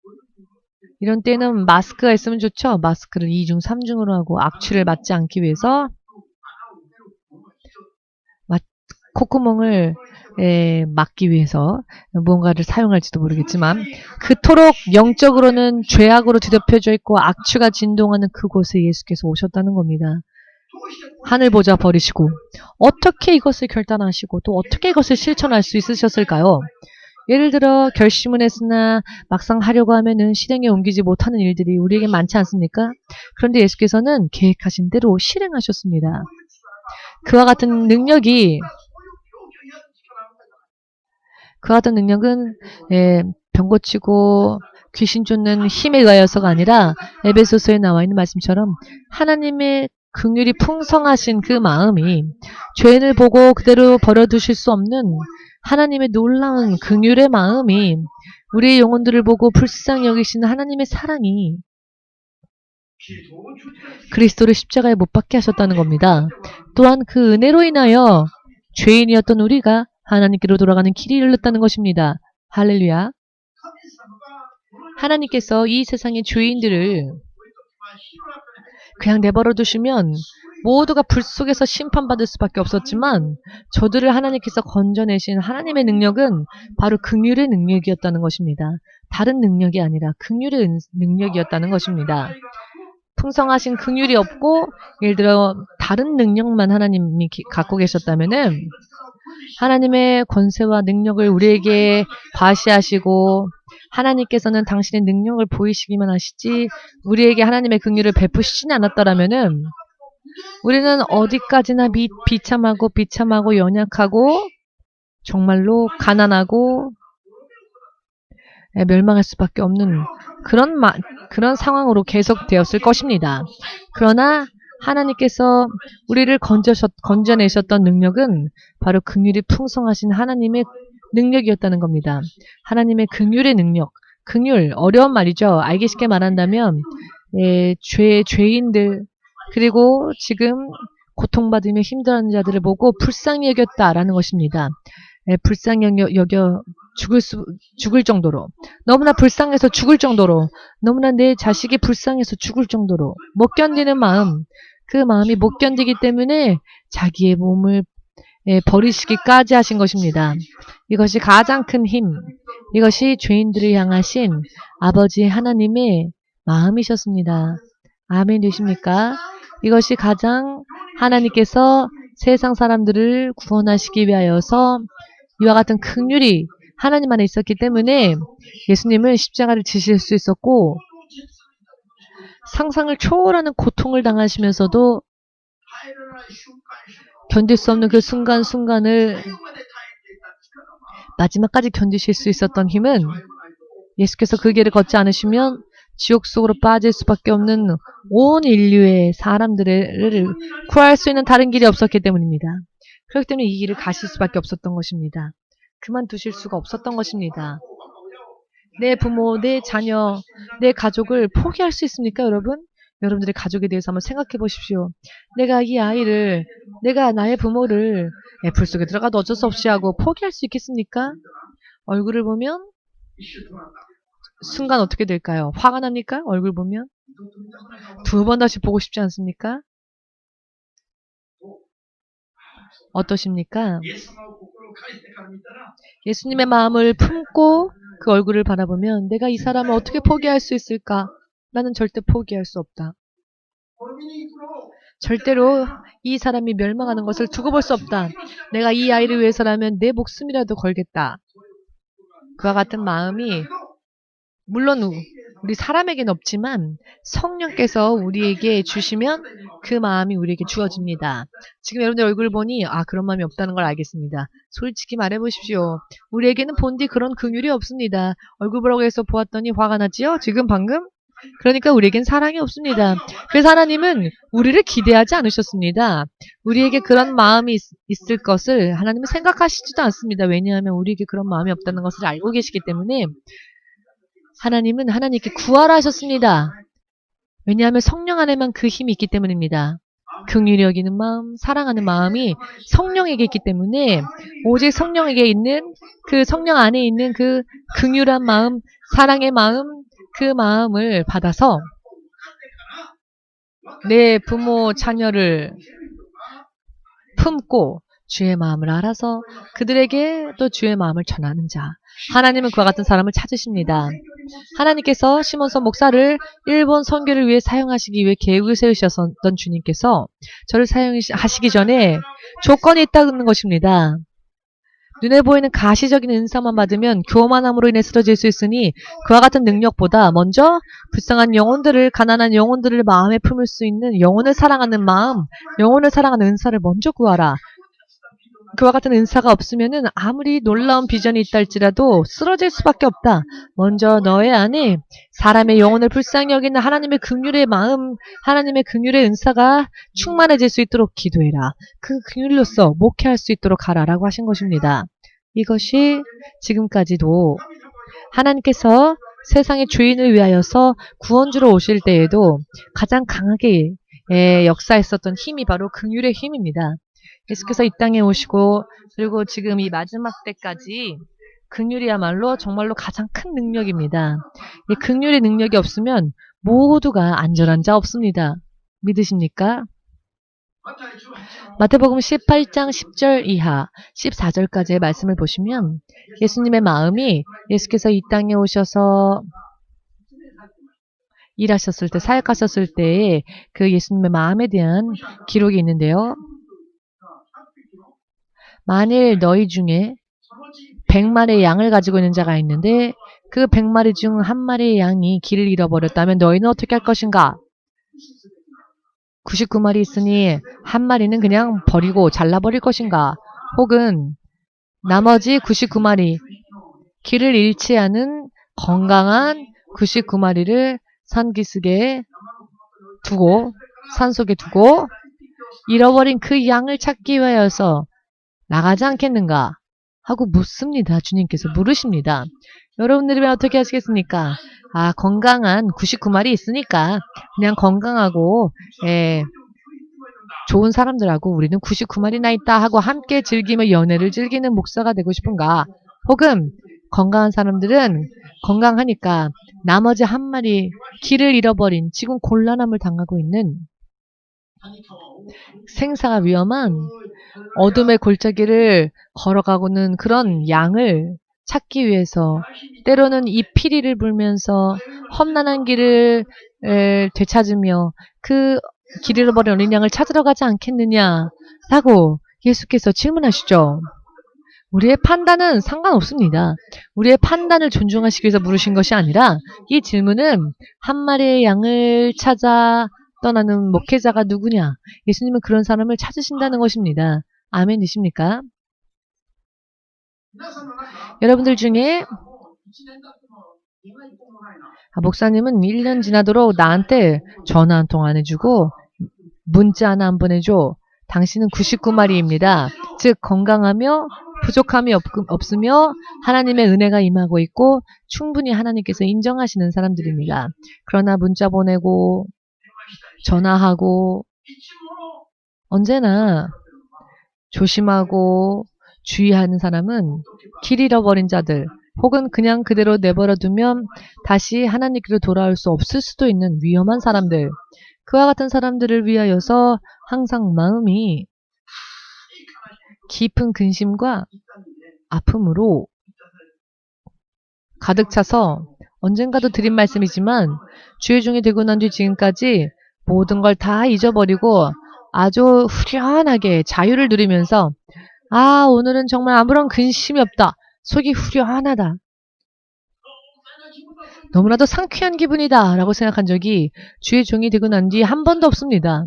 이런 때는 마스크가 있으면 좋죠. 마스크를 2중, 3중으로 하고 악취를 맡지 않기 위해서 콧구멍을 막기 위해서 무언가를 사용할지도 모르겠지만 그토록 영적으로는 죄악으로 뒤덮여져 있고 악취가 진동하는 그곳에 예수께서 오셨다는 겁니다. 하늘 보좌 버리시고 어떻게 이것을 결단하시고 또 어떻게 이것을 실천할 수 있으셨을까요? 예를 들어 결심은 했으나 막상 하려고 하면은 실행에 옮기지 못하는 일들이 우리에게 많지 않습니까? 그런데 예수께서는 계획하신 대로 실행하셨습니다. 그와 같은 능력은 병 고치고 귀신 쫓는 힘에 의하여서가 아니라 에베소서에 나와 있는 말씀처럼 하나님의 긍휼이 풍성하신 그 마음이 죄인을 보고 그대로 버려두실 수 없는 하나님의 놀라운 긍휼의 마음이 우리의 영혼들을 보고 불쌍히 여기시는 하나님의 사랑이 그리스도를 십자가에 못 박게 하셨다는 겁니다. 또한 그 은혜로 인하여 죄인이었던 우리가 하나님께로 돌아가는 길이 열렸다는 것입니다. 할렐루야. 하나님께서 이 세상의 죄인들을 그냥 내버려 두시면 모두가 불 속에서 심판받을 수밖에 없었지만 저들을 하나님께서 건져내신 하나님의 능력은 바로 긍휼의 능력이었다는 것입니다. 다른 능력이 아니라 긍휼의 능력이었다는 것입니다. 풍성하신 긍휼이 없고 예를 들어 다른 능력만 하나님이 갖고 계셨다면은 하나님의 권세와 능력을 우리에게 과시하시고 하나님께서는 당신의 능력을 보이시기만 하시지 우리에게 하나님의 긍휼을 베푸시지 않았더라면은 우리는 어디까지나 비참하고 연약하고 정말로 가난하고 멸망할 수밖에 없는 그런 상황으로 계속되었을 것입니다. 그러나 하나님께서 우리를 건져내셨던 능력은 바로 긍휼이 풍성하신 하나님의 능력이었다는 겁니다. 하나님의 긍휼의 능력. 긍휼, 어려운 말이죠. 알기 쉽게 말한다면 죄인들 그리고 지금 고통받으며 힘들어하는 자들을 보고 불쌍히 여겼다라는 것입니다. 불쌍히 여겨 죽을 정도로, 너무나 불쌍해서 죽을 정도로, 너무나 내 자식이 불쌍해서 죽을 정도로 못 견디는 마음, 그 마음이 못 견디기 때문에 자기의 몸을 버리시기까지 하신 것입니다. 이것이 가장 큰 힘, 이것이 죄인들을 향하신 아버지 하나님의 마음이셨습니다. 아멘 되십니까? 이것이 가장 하나님께서 세상 사람들을 구원하시기 위하여서 이와 같은 긍휼이 하나님 안에 있었기 때문에 예수님은 십자가를 지실 수 있었고, 상상을 초월하는 고통을 당하시면서도 견딜 수 없는 그 순간순간을 마지막까지 견디실 수 있었던 힘은 예수께서 그 길을 걷지 않으시면 지옥 속으로 빠질 수밖에 없는 온 인류의 사람들을 구할 수 있는 다른 길이 없었기 때문입니다. 그렇기 때문에 이 길을 가실 수밖에 없었던 것입니다. 그만두실 수가 없었던 것입니다. 내 부모, 내 자녀, 내 가족을 포기할 수 있습니까, 여러분? 여러분들의 가족에 대해서 한번 생각해 보십시오. 내가 이 아이를, 내가 나의 부모를 불 속에 들어가도 어쩔 수 없이 하고 포기할 수 있겠습니까? 얼굴을 보면 순간 어떻게 될까요? 화가 납니까? 얼굴 보면? 두 번 다시 보고 싶지 않습니까? 어떠십니까? 예수님의 마음을 품고 그 얼굴을 바라보면 내가 이 사람을 어떻게 포기할 수 있을까? 나는 절대 포기할 수 없다. 절대로 이 사람이 멸망하는 것을 두고 볼 수 없다. 내가 이 아이를 위해서라면 내 목숨이라도 걸겠다. 그와 같은 마음이 물론 우리 사람에게는 없지만 성령께서 우리에게 주시면 그 마음이 우리에게 주어집니다. 지금 여러분들 얼굴을 보니 그런 마음이 없다는 걸 알겠습니다. 솔직히 말해보십시오. 우리에게는 본디 그런 긍휼이 없습니다. 얼굴 보라고 해서 보았더니 화가 나지요? 지금 방금? 그러니까 우리에겐 사랑이 없습니다. 그래서 하나님은 우리를 기대하지 않으셨습니다. 우리에게 그런 마음이 있을 것을 하나님은 생각하시지도 않습니다. 왜냐하면 우리에게 그런 마음이 없다는 것을 알고 계시기 때문에 하나님은 하나님께 구하라 하셨습니다. 왜냐하면 성령 안에만 그 힘이 있기 때문입니다. 긍휼히 여기는 마음, 사랑하는 마음이 성령에게 있기 때문에 오직 성령에게 있는 그 성령 안에 있는 그 긍휼한 마음, 사랑의 마음, 그 마음을 받아서 내 부모, 자녀를 품고 주의 마음을 알아서 그들에게 또 주의 마음을 전하는 자. 하나님은 그와 같은 사람을 찾으십니다. 하나님께서 시몬선 목사를 일본 선교를 위해 사용하시기 위해 계획을 세우셨던 주님께서 저를 사용하시기 전에 조건이 있다는 것입니다. 눈에 보이는 가시적인 은사만 받으면 교만함으로 인해 쓰러질 수 있으니 그와 같은 능력보다 먼저 불쌍한 영혼들을, 가난한 영혼들을 마음에 품을 수 있는 영혼을 사랑하는 마음, 영혼을 사랑하는 은사를 먼저 구하라. 그와 같은 은사가 없으면은 아무리 놀라운 비전이 있다 할지라도 쓰러질 수밖에 없다. 먼저 너의 안에 사람의 영혼을 불쌍히 여기는 하나님의 긍휼의 마음, 하나님의 긍휼의 은사가 충만해질 수 있도록 기도해라. 그 긍휼로서 목회할 수 있도록 하라라고 하신 것입니다. 이것이 지금까지도 하나님께서 세상의 죄인을 위하여서 구원주로 오실 때에도 가장 강하게 역사했었던 힘이 바로 긍휼의 힘입니다. 예수께서 이 땅에 오시고 그리고 지금 이 마지막 때까지 긍휼이야말로 정말로 가장 큰 능력입니다. 이 긍휼의 능력이 없으면 모두가 안전한 자 없습니다. 믿으십니까? 마태복음 18장 10절 이하 14절까지의 말씀을 보시면 예수님의 마음이 예수께서 이 땅에 오셔서 일하셨을 때, 사역하셨을 때의 그 예수님의 마음에 대한 기록이 있는데요. 만일 너희 중에 100마리의 양을 가지고 있는 자가 있는데 그 100마리 중 한 마리의 양이 길을 잃어버렸다면 너희는 어떻게 할 것인가? 99마리 있으니 한 마리는 그냥 버리고 잘라버릴 것인가? 혹은 나머지 99마리 길을 잃지 않은 건강한 99마리를 산기슭에 두고 산속에 두고 잃어버린 그 양을 찾기 위하여서 나가지 않겠는가? 하고 묻습니다. 주님께서 물으십니다. 여러분들이면 어떻게 하시겠습니까? 건강한 99마리 있으니까 그냥 건강하고 좋은 사람들하고 우리는 99마리나 있다 하고 함께 즐기며 연애를 즐기는 목사가 되고 싶은가? 혹은 건강한 사람들은 건강하니까 나머지 한 마리 길을 잃어버린 지금 곤란함을 당하고 있는 생사가 위험한 어둠의 골짜기를 걸어가고는 그런 양을 찾기 위해서 때로는 이 피리를 불면서 험난한 길을 되찾으며 그 길 잃어버린 어린 양을 찾으러 가지 않겠느냐라고 예수께서 질문하시죠. 우리의 판단은 상관없습니다. 우리의 판단을 존중하시기 위해서 물으신 것이 아니라 이 질문은 한 마리의 양을 찾아 떠나는 목회자가 누구냐? 예수님은 그런 사람을 찾으신다는 것입니다. 아멘이십니까? 여러분들 중에 목사님은 1년 지나도록 나한테 전화 한 통 안 해주고 문자 하나 안 보내줘. 당신은 99마리입니다. 즉 건강하며 부족함이 없으며 하나님의 은혜가 임하고 있고 충분히 하나님께서 인정하시는 사람들입니다. 그러나 문자 보내고 전화하고 언제나 조심하고 주의하는 사람은 길 잃어버린 자들 혹은 그냥 그대로 내버려 두면 다시 하나님께로 돌아올 수 없을 수도 있는 위험한 사람들, 그와 같은 사람들을 위하여서 항상 마음이 깊은 근심과 아픔으로 가득 차서 언젠가도 드린 말씀이지만 주의 종이 되고 난 뒤 지금까지 모든 걸 다 잊어버리고 아주 후련하게 자유를 누리면서 오늘은 정말 아무런 근심이 없다. 속이 후련하다. 너무나도 상쾌한 기분이다 라고 생각한 적이 주의 종이 되고 난 뒤 한 번도 없습니다.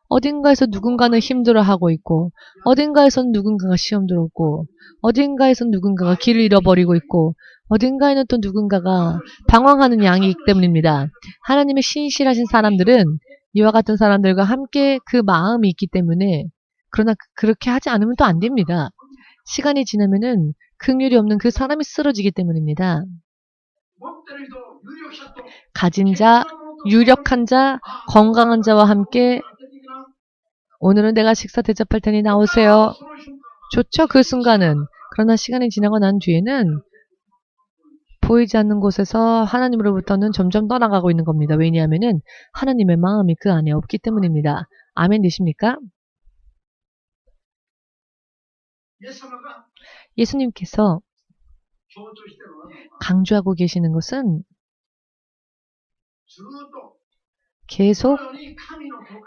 어딘가에서 누군가는 힘들어하고 있고 어딘가에선 누군가가 시험 들었고 어딘가에선 누군가가 길을 잃어버리고 있고 어딘가에는 또 누군가가 방황하는 양이기 때문입니다. 하나님의 신실하신 사람들은 이와 같은 사람들과 함께 그 마음이 있기 때문에 그러나 그렇게 하지 않으면 또 안 됩니다. 시간이 지나면은 긍휼이 없는 그 사람이 쓰러지기 때문입니다. 가진 자, 유력한 자, 건강한 자와 함께 오늘은 내가 식사 대접할 테니 나오세요. 좋죠, 그 순간은. 그러나 시간이 지나고 난 뒤에는 보이지 않는 곳에서 하나님으로부터는 점점 떠나가고 있는 겁니다. 왜냐하면 하나님의 마음이 그 안에 없기 때문입니다. 아멘 되십니까? 예수님께서 강조하고 계시는 것은 계속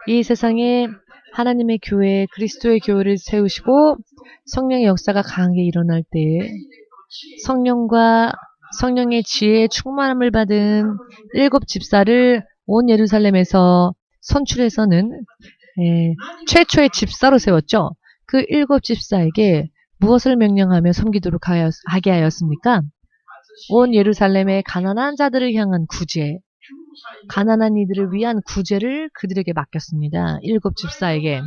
이 세상에 하나님의 교회, 그리스도의 교회를 세우시고 성령의 역사가 강하게 일어날 때 성령과 성령의 지혜의 충만함을 받은 7 집사를 온 예루살렘에서 선출해서는 최초의 집사로 세웠죠. 그 7 집사에게 무엇을 명령하며 섬기도록 하게 하였습니까? 온 예루살렘의 가난한 자들을 향한 구제, 가난한 이들을 위한 구제를 그들에게 맡겼습니다. 7 집사에게.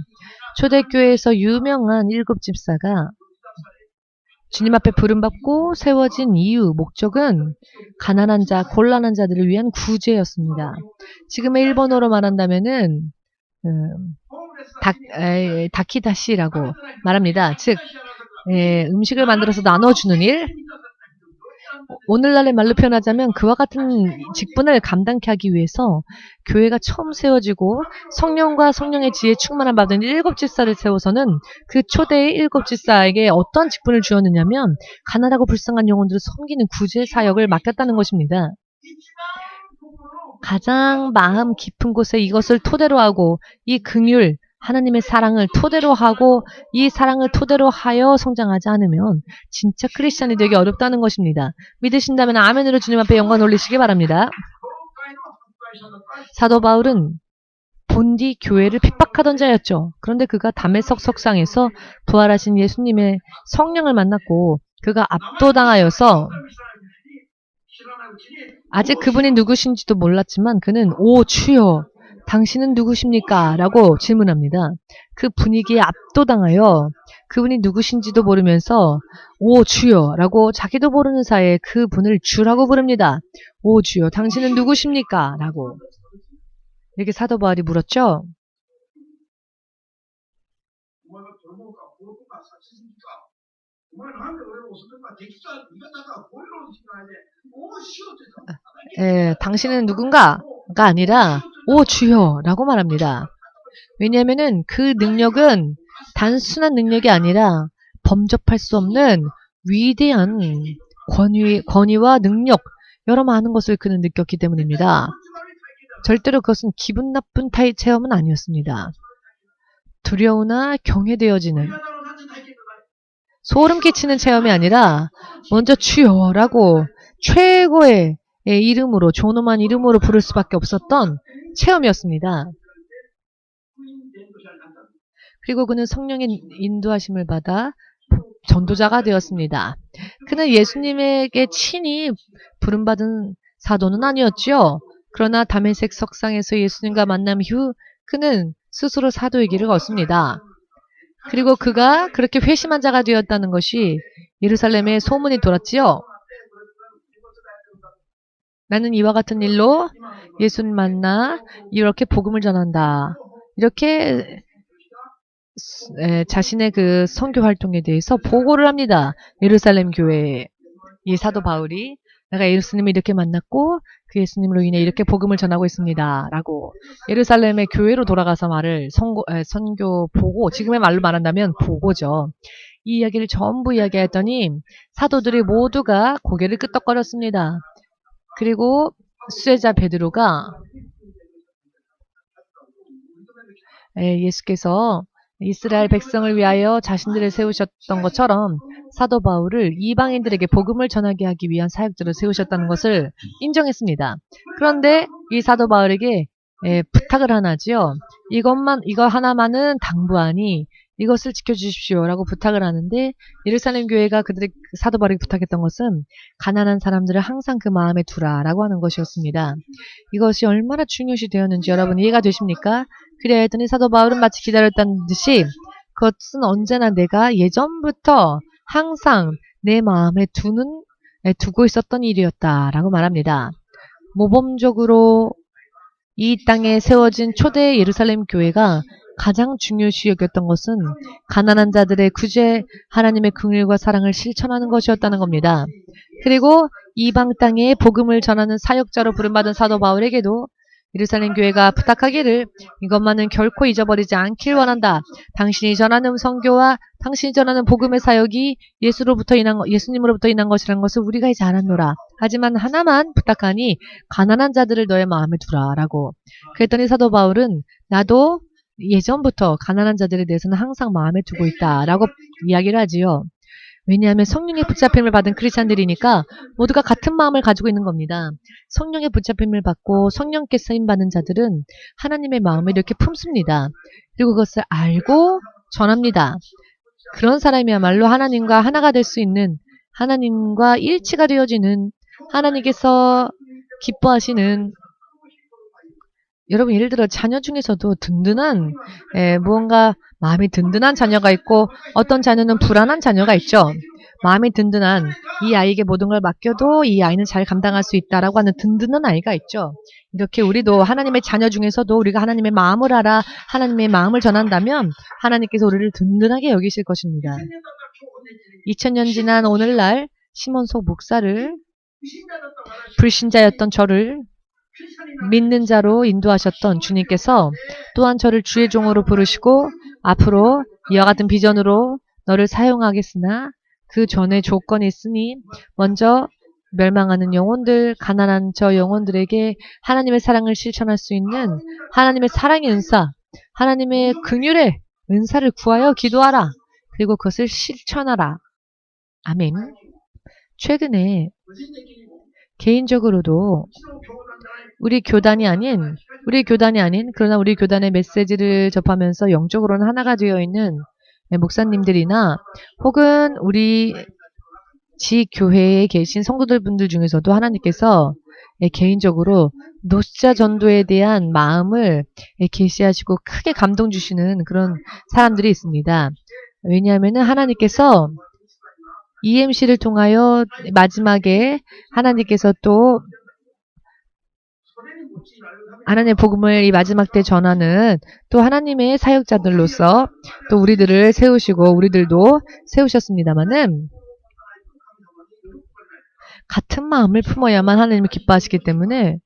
초대교회에서 유명한 7 집사가 주님 앞에 부름받고 세워진 이유, 목적은 가난한 자, 곤란한 자들을 위한 구제였습니다. 지금의 일본어로 말한다면은 다키다시라고 말합니다. 즉 음식을 만들어서 나눠주는 일, 오늘날의 말로 표현하자면 그와 같은 직분을 감당케 하기 위해서 교회가 처음 세워지고 성령과 성령의 지혜 충만함 받은 7 집사를 세워서는 그 초대의 7 집사에게 어떤 직분을 주었느냐면 가난하고 불쌍한 영혼들을 섬기는 구제 사역을 맡겼다는 것입니다. 가장 마음 깊은 곳에 이것을 토대로 하고 이 긍휼, 하나님의 사랑을 토대로 하고 이 사랑을 토대로 하여 성장하지 않으면 진짜 크리스찬이 되기 어렵다는 것입니다. 믿으신다면 아멘으로 주님 앞에 영광 올리시기 바랍니다. 사도 바울은 본디 교회를 핍박하던 자였죠. 그런데 그가 다메섹 석상에서 부활하신 예수님의 성령을 만났고 그가 압도당하여서 아직 그분이 누구신지도 몰랐지만 그는 오 주여 당신은 누구십니까? 라고 질문합니다. 그 분위기에 압도당하여 그분이 누구신지도 모르면서 오 주여 라고 자기도 모르는 사이에 그 분을 주라고 부릅니다. 오 주여 당신은 누구십니까? 라고 이렇게 사도 바울이 물었죠. 당신은 누군가가 아니라 오 주여 라고 말합니다. 왜냐하면은 그 능력은 단순한 능력이 아니라 범접할 수 없는 위대한 권위와 능력, 여러 많은 것을 그는 느꼈기 때문입니다. 절대로 그것은 기분 나쁜 타입 체험은 아니었습니다. 두려우나 경외되어지는, 소름 끼치는 체험이 아니라 먼저 주여라고 최고의 이름으로, 존엄한 이름으로 부를 수밖에 없었던 체험이었습니다. 그리고 그는 성령의 인도하심을 받아 전도자가 되었습니다. 그는 예수님에게 친히 부름받은 사도는 아니었죠. 그러나 다메섹 석상에서 예수님과 만남 이후 그는 스스로 사도의 길을 걷습니다. 그리고 그가 그렇게 회심한 자가 되었다는 것이 예루살렘에 소문이 돌았지요. 나는 이와 같은 일로 예수님 만나 이렇게 복음을 전한다. 이렇게 자신의 그 선교 활동에 대해서 보고를 합니다. 예루살렘 교회에. 이 사도 바울이 내가 예수님을 이렇게 만났고 그 예수님으로 인해 이렇게 복음을 전하고 있습니다. 라고 예루살렘의 교회로 돌아가서 말을 선교 보고, 지금의 말로 말한다면 보고죠. 이 이야기를 전부 이야기했더니 사도들이 모두가 고개를 끄덕거렸습니다. 그리고 수혜자 베드로가 예수께서 이스라엘 백성을 위하여 자신들을 세우셨던 것처럼 사도 바울을 이방인들에게 복음을 전하게 하기 위한 사역자로 세우셨다는 것을 인정했습니다. 그런데 이 사도 바울에게 부탁을 하나지요. 이거 하나만은 당부하니 이것을 지켜주십시오라고 부탁을 하는데, 예루살렘 교회가 사도 바울에게 부탁했던 것은 가난한 사람들을 항상 그 마음에 두라라고 하는 것이었습니다. 이것이 얼마나 중요시 되었는지 여러분 이해가 되십니까? 그래야 했더니 사도 바울은 마치 기다렸다는 듯이 그것은 언제나 내가 예전부터 항상 내 마음에 두고 있었던 일이었다라고 말합니다. 모범적으로 이 땅에 세워진 초대 예루살렘 교회가 가장 중요시 여겼던 것은 가난한 자들의 구제, 하나님의 긍휼과 사랑을 실천하는 것이었다는 겁니다. 그리고 이방 땅에 복음을 전하는 사역자로 부름받은 사도 바울에게도 예루살렘 교회가 부탁하기를 이것만은 결코 잊어버리지 않길 원한다. 당신이 전하는 선교와 당신이 전하는 복음의 사역이 예수님으로부터 인한 것이라는 것을 우리가 이제 알았노라. 하지만 하나만 부탁하니 가난한 자들을 너의 마음에 두라 라고. 그랬더니 사도 바울은 나도 예전부터 가난한 자들에 대해서는 항상 마음에 두고 있다 라고 이야기를 하지요. 왜냐하면 성령의 붙잡힘을 받은 크리스찬들이니까 모두가 같은 마음을 가지고 있는 겁니다. 성령의 붙잡힘을 받고 성령께 쓰임받는 자들은 하나님의 마음을 이렇게 품습니다. 그리고 그것을 알고 전합니다. 그런 사람이야말로 하나님과 하나가 될 수 있는, 하나님과 일치가 되어지는, 하나님께서 기뻐하시는, 여러분 예를 들어 자녀 중에서도 든든한 무언가 마음이 든든한 자녀가 있고 어떤 자녀는 불안한 자녀가 있죠. 마음이 든든한, 이 아이에게 모든 걸 맡겨도 이 아이는 잘 감당할 수 있다라고 하는 든든한 아이가 있죠. 이렇게 우리도 하나님의 자녀 중에서도 우리가 하나님의 마음을 알아 하나님의 마음을 전한다면 하나님께서 우리를 든든하게 여기실 것입니다. 2000년 지난 오늘날 시몬석 목사를, 불신자였던 저를 믿는 자로 인도하셨던 주님께서 또한 저를 주의 종으로 부르시고 앞으로 이와 같은 비전으로 너를 사용하겠으나 그 전에 조건이 있으니 먼저 멸망하는 영혼들, 가난한 저 영혼들에게 하나님의 사랑을 실천할 수 있는 하나님의 사랑의 은사, 하나님의 긍휼의 은사를 구하여 기도하라. 그리고 그것을 실천하라. 아멘. 최근에 개인적으로도 우리 교단이 아닌 그러나 우리 교단의 메시지를 접하면서 영적으로는 하나가 되어 있는 목사님들이나 혹은 우리 지교회에 계신 성도들분들 중에서도 하나님께서 개인적으로 노숙자 전도에 대한 마음을 계시하시고 크게 감동 주시는 그런 사람들이 있습니다. 왜냐하면 하나님께서 EMC를 통하여 마지막에 하나님께서 또 하나님의 복음을 이 마지막 때 전하는 또 하나님의 사역자들로서 또 우리들을 세우시고 우리들도 세우셨습니다마는 같은 마음을 품어야만 하나님을 기뻐하시기 때문에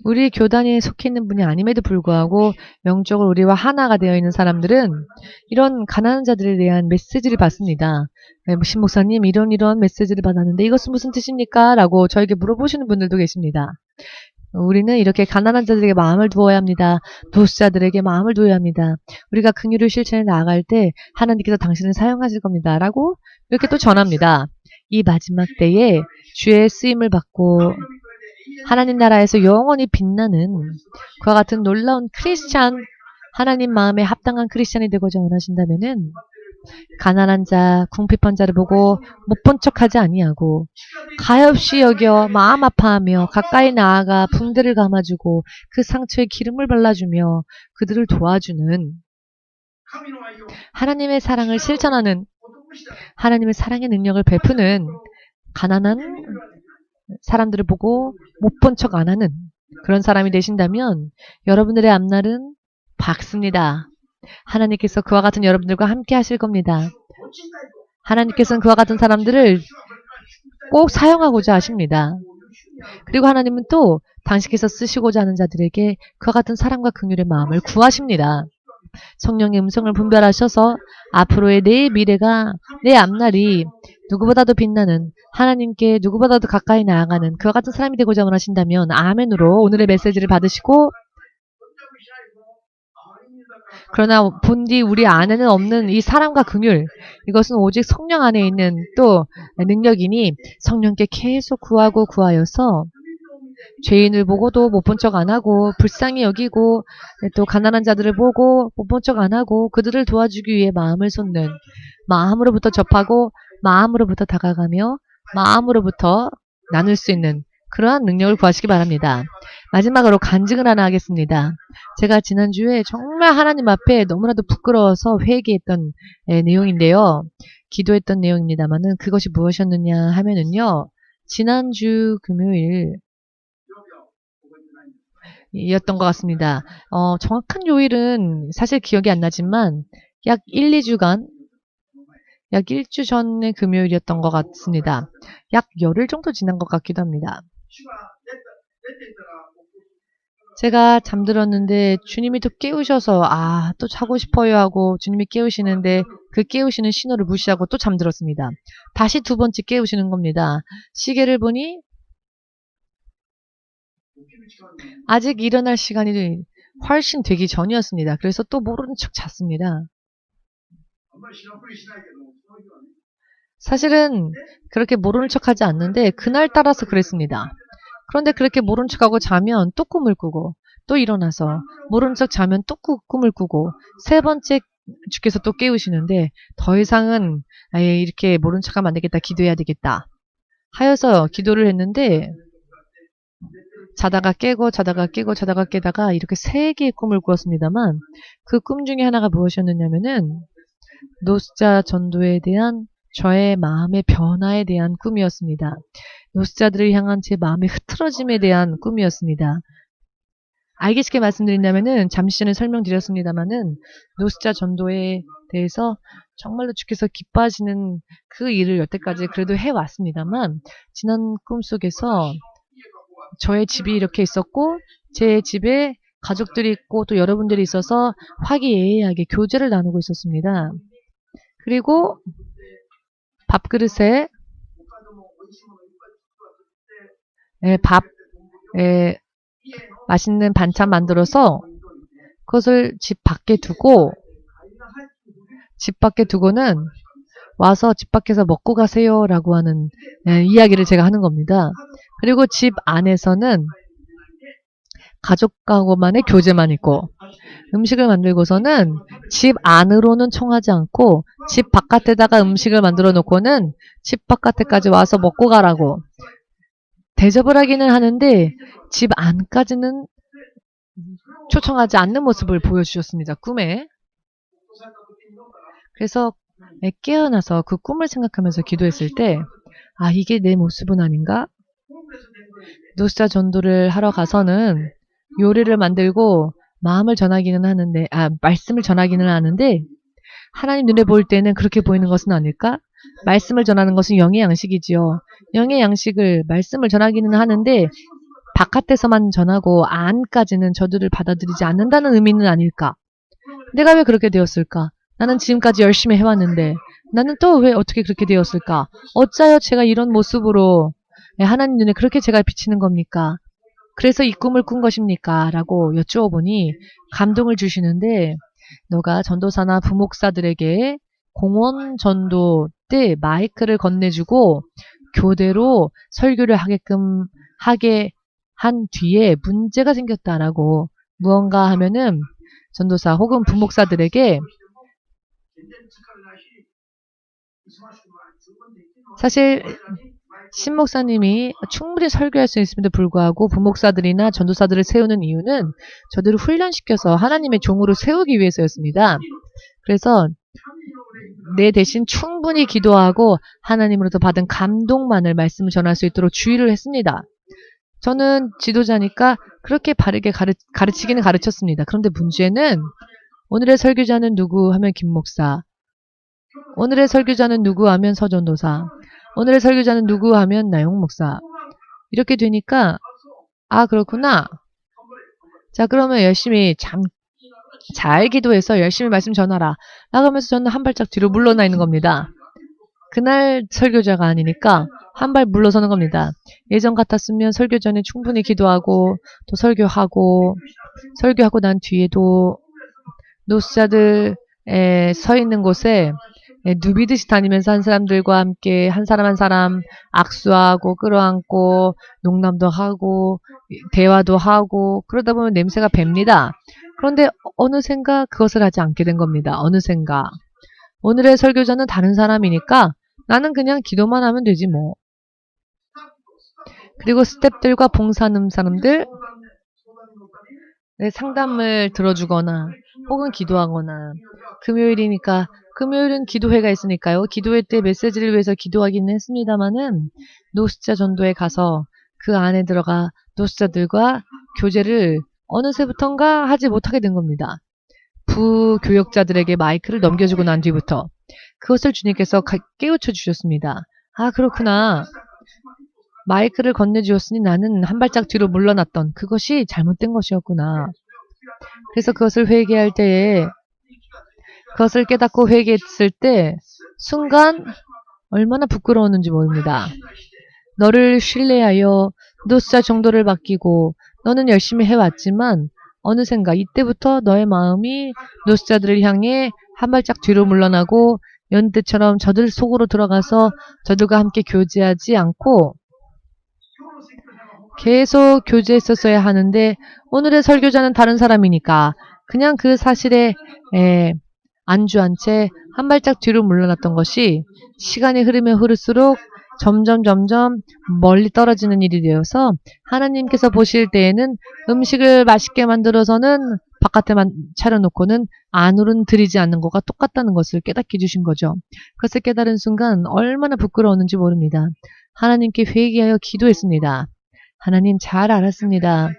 우리 교단에 속해 있는 분이 아님에도 불구하고 영적으로 우리와 하나가 되어 있는 사람들은 이런 가난한 자들에 대한 메시지를 받습니다. 신 목사님 이런 메시지를 받았는데 이것은 무슨 뜻입니까? 라고 저에게 물어보시는 분들도 계십니다. 우리는 이렇게 가난한 자들에게 마음을 두어야 합니다. 부자들에게 마음을 두어야 합니다. 우리가 긍휼을 실천해 나아갈 때 하나님께서 당신을 사용하실 겁니다. 라고 이렇게 또 전합니다. 이 마지막 때에 주의 쓰임을 받고 하나님 나라에서 영원히 빛나는 그와 같은 놀라운 크리스찬, 하나님 마음에 합당한 크리스찬이 되고자 원하신다면은 가난한 자, 궁핍한 자를 보고 못 본 척하지 아니하고 가엾이 여겨 마음 아파하며 가까이 나아가 붕대를 감아주고 그 상처에 기름을 발라주며 그들을 도와주는 하나님의 사랑을 실천하는 하나님의 사랑의 능력을 베푸는 가난한 사람들을 보고 못 본 척 안 하는 그런 사람이 되신다면 여러분들의 앞날은 밝습니다. 하나님께서 그와 같은 여러분들과 함께 하실 겁니다. 하나님께서는 그와 같은 사람들을 꼭 사용하고자 하십니다. 그리고 하나님은 또 당신께서 쓰시고자 하는 자들에게 그와 같은 사랑과 긍휼의 마음을 구하십니다. 성령의 음성을 분별하셔서 앞으로의 내 미래가, 내 앞날이 누구보다도 빛나는 하나님께 누구보다도 가까이 나아가는 그와 같은 사람이 되고자 원하신다면 아멘으로 오늘의 메시지를 받으시고, 그러나 본디 우리 안에는 없는 이 사랑과 긍휼, 이것은 오직 성령 안에 있는 또 능력이니 성령께 계속 구하고 구하여서 죄인을 보고도 못 본 척 안 하고 불쌍히 여기고 또 가난한 자들을 보고 못 본 척 안 하고 그들을 도와주기 위해 마음을 쏟는, 마음으로부터 접하고 마음으로부터 다가가며 마음으로부터 나눌 수 있는 그러한 능력을 구하시기 바랍니다. 마지막으로 간증을 하나 하겠습니다. 제가 지난주에 정말 하나님 앞에 너무나도 부끄러워서 회개했던 내용인데요. 기도했던 내용입니다만은 그것이 무엇이었느냐 하면은요. 지난주 금요일 이었던 것 같습니다. 정확한 요일은 사실 기억이 안 나지만 약 1, 2주간 약 1주 전의 금요일이었던 것 같습니다. 약 열흘 정도 지난 것 같기도 합니다. 제가 잠들었는데 주님이 또 깨우셔서 또 자고 싶어요 하고 주님이 깨우시는데 그 깨우시는 신호를 무시하고 또 잠들었습니다. 다시 두 번째 깨우시는 겁니다. 시계를 보니 아직 일어날 시간이 훨씬 되기 전이었습니다. 그래서 또 모르는 척 잤습니다. 사실은 그렇게 모르는 척하지 않는데 그날 따라서 그랬습니다. 그런데 그렇게 모른 척하고 자면 또 꿈을 꾸고 또 일어나서 모른 척 자면 또 꿈을 꾸고 세 번째 주께서 또 깨우시는데 더 이상은 이렇게 모른 척하면 안 되겠다. 기도해야 되겠다. 하여서 기도를 했는데 자다가 깨고 자다가 깨고 자다가 깨다가 이렇게 3개의 꿈을 꾸었습니다만 그 꿈 중에 하나가 무엇이었느냐면은 노숙자 전도에 대한 저의 마음의 변화에 대한 꿈이었습니다. 노숙자들을 향한 제 마음의 흐트러짐에 대한 꿈이었습니다. 알기 쉽게 말씀드린다면은 잠시 전에 설명드렸습니다만은 노숙자 전도에 대해서 정말로 주께서 기뻐하시는 그 일을 여태까지 그래도 해왔습니다만 지난 꿈속에서 저의 집이 이렇게 있었고 제 집에 가족들이 있고 또 여러분들이 있어서 화기애애하게 교제를 나누고 있었습니다. 그리고 밥그릇에 맛있는 반찬 만들어서 그것을 집 밖에 두고 집 밖에 두고는 와서 집 밖에서 먹고 가세요 라고 하는 이야기를 제가 하는 겁니다. 그리고 집 안에서는 가족하고만의 교제만 있고 음식을 만들고서는 집 안으로는 청하지 않고 집 바깥에다가 음식을 만들어 놓고는 집 바깥에까지 와서 먹고 가라고 대접을 하기는 하는데 집 안까지는 초청하지 않는 모습을 보여주셨습니다. 꿈에. 그래서 깨어나서 그 꿈을 생각하면서 기도했을 때 이게 내 모습은 아닌가? 노숙자 전도를 하러 가서는 요리를 만들고 마음을 전하기는 하는데, 말씀을 전하기는 하는데, 하나님 눈에 볼 때는 그렇게 보이는 것은 아닐까? 말씀을 전하는 것은 영의 양식이지요. 영의 양식을, 말씀을 전하기는 하는데, 바깥에서만 전하고 안까지는 저들을 받아들이지 않는다는 의미는 아닐까? 내가 왜 그렇게 되었을까? 나는 지금까지 열심히 해왔는데 나는 또 왜 어떻게 그렇게 되었을까? 어짜요 제가 이런 모습으로 하나님 눈에 그렇게 제가 비치는 겁니까? 그래서 이 꿈을 꾼 것입니까? 라고 여쭈어보니 감동을 주시는데 너가 전도사나 부목사들에게 공원 전도 때 마이크를 건네주고 교대로 설교를 하게끔 하게 한 뒤에 문제가 생겼다라고 무언가 하면은 전도사 혹은 부목사들에게 사실 신목사님이 충분히 설교할 수 있음에도 불구하고 부목사들이나 전도사들을 세우는 이유는 저들을 훈련시켜서 하나님의 종으로 세우기 위해서였습니다. 그래서 내 대신 충분히 기도하고 하나님으로부터 받은 감동만을 말씀을 전할 수 있도록 주의를 했습니다. 저는 지도자니까 그렇게 바르게 가르치기는 가르쳤습니다. 그런데 문제는 오늘의 설교자는 누구 하면 김목사, 오늘의 설교자는 누구 하면 서전도사, 오늘의 설교자는 누구 하면 나용목사. 이렇게 되니까 그렇구나. 자 그러면 열심히 잘 기도해서 열심히 말씀 전하라. 나가면서 저는 한 발짝 뒤로 물러나 있는 겁니다. 그날 설교자가 아니니까 한 발 물러서는 겁니다. 예전 같았으면 설교 전에 충분히 기도하고 또 설교하고 난 뒤에도 노숙자들 서 있는 곳에 누비듯이 다니면서 한 사람들과 함께 한 사람 한 사람 악수하고 끌어안고 농담도 하고 대화도 하고 그러다 보면 냄새가 붑니다. 그런데 어느샌가 그것을 하지 않게 된 겁니다. 어느샌가. 오늘의 설교자는 다른 사람이니까 나는 그냥 기도만 하면 되지 뭐. 그리고 스태프들과 봉사하는 사람들 상담을 들어주거나 혹은 기도하거나 금요일이니까 금요일은 기도회가 있으니까요. 기도회 때 메시지를 위해서 기도하기는 했습니다마는 노숙자 전도에 가서 그 안에 들어가 노숙자들과 교제를 어느새부턴가 하지 못하게 된 겁니다. 부교역자들에게 마이크를 넘겨주고 난 뒤부터 그것을 주님께서 깨우쳐 주셨습니다. 그렇구나. 마이크를 건네주었으니 나는 한 발짝 뒤로 물러났던 그것이 잘못된 것이었구나. 그래서 그것을 회개할 때에 그것을 깨닫고 회개했을 때 순간 얼마나 부끄러웠는지 모릅니다. 너를 신뢰하여 노숙자 정도를 맡기고 너는 열심히 해왔지만 어느샌가 이때부터 너의 마음이 노숙자들을 향해 한 발짝 뒤로 물러나고 연때처럼 저들 속으로 들어가서 저들과 함께 교제하지 않고 계속 교제했었어야 하는데 오늘의 설교자는 다른 사람이니까 그냥 그 사실에 안주한 채 한 발짝 뒤로 물러났던 것이 시간이 흐르면 흐를수록 점점 멀리 떨어지는 일이 되어서 하나님께서 보실 때에는 음식을 맛있게 만들어서는 바깥에만 차려놓고는 안으로는 들이지 않는 것과 똑같다는 것을 깨닫게 해주신 거죠. 그것을 깨달은 순간 얼마나 부끄러웠는지 모릅니다. 하나님께 회개하여 기도했습니다. 하나님 잘 알았습니다.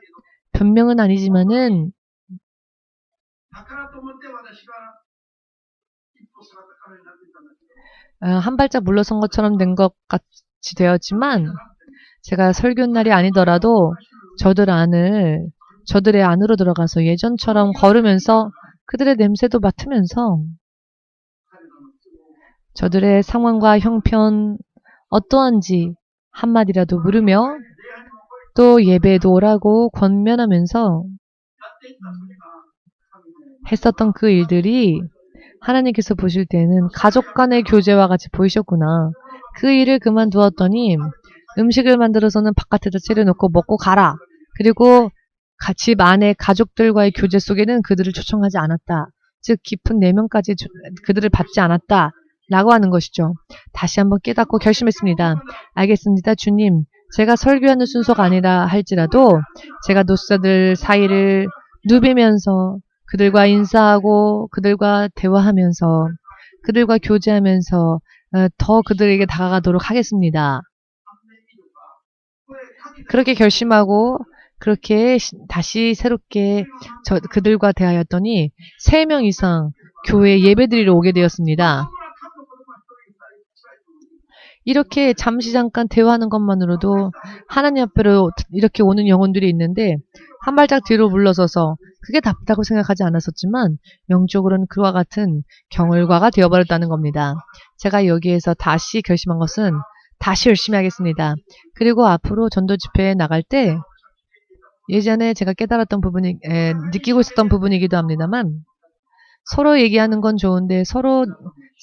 변명은 아니지만은 한 발짝 물러선 것처럼 된 것 같이 되었지만 제가 설교 날이 아니더라도 저들의 안으로 들어가서 예전처럼 걸으면서 그들의 냄새도 맡으면서 저들의 상황과 형편 어떠한지 한마디라도 물으며 또 예배도 오라고 권면하면서 했었던 그 일들이 하나님께서 보실 때는 가족 간의 교제와 같이 보이셨구나. 그 일을 그만두었더니 음식을 만들어서는 바깥에다 차려놓고 먹고 가라. 그리고 집 안에 가족들과의 교제 속에는 그들을 초청하지 않았다. 즉 깊은 내면까지 그들을 받지 않았다. 라고 하는 것이죠. 다시 한번 깨닫고 결심했습니다. 알겠습니다. 주님. 제가 설교하는 순서가 아니라 할지라도 제가 노숙자들 사이를 누비면서 그들과 인사하고 그들과 대화하면서 그들과 교제하면서 더 그들에게 다가가도록 하겠습니다. 그렇게 결심하고 그렇게 다시 새롭게 그들과 대하였더니 3명 이상 교회에 예배드리러 오게 되었습니다. 이렇게 잠시 잠깐 대화하는 것만으로도 하나님 앞으로 이렇게 오는 영혼들이 있는데 한 발짝 뒤로 물러서서 그게 답다고 생각하지 않았었지만 영적으로는 그와 같은 경월과가 되어버렸다는 겁니다. 제가 여기에서 다시 결심한 것은 다시 열심히 하겠습니다. 그리고 앞으로 전도 집회에 나갈 때 예전에 제가 깨달았던 부분이 느끼고 있었던 부분이기도 합니다만 서로 얘기하는 건 좋은데 서로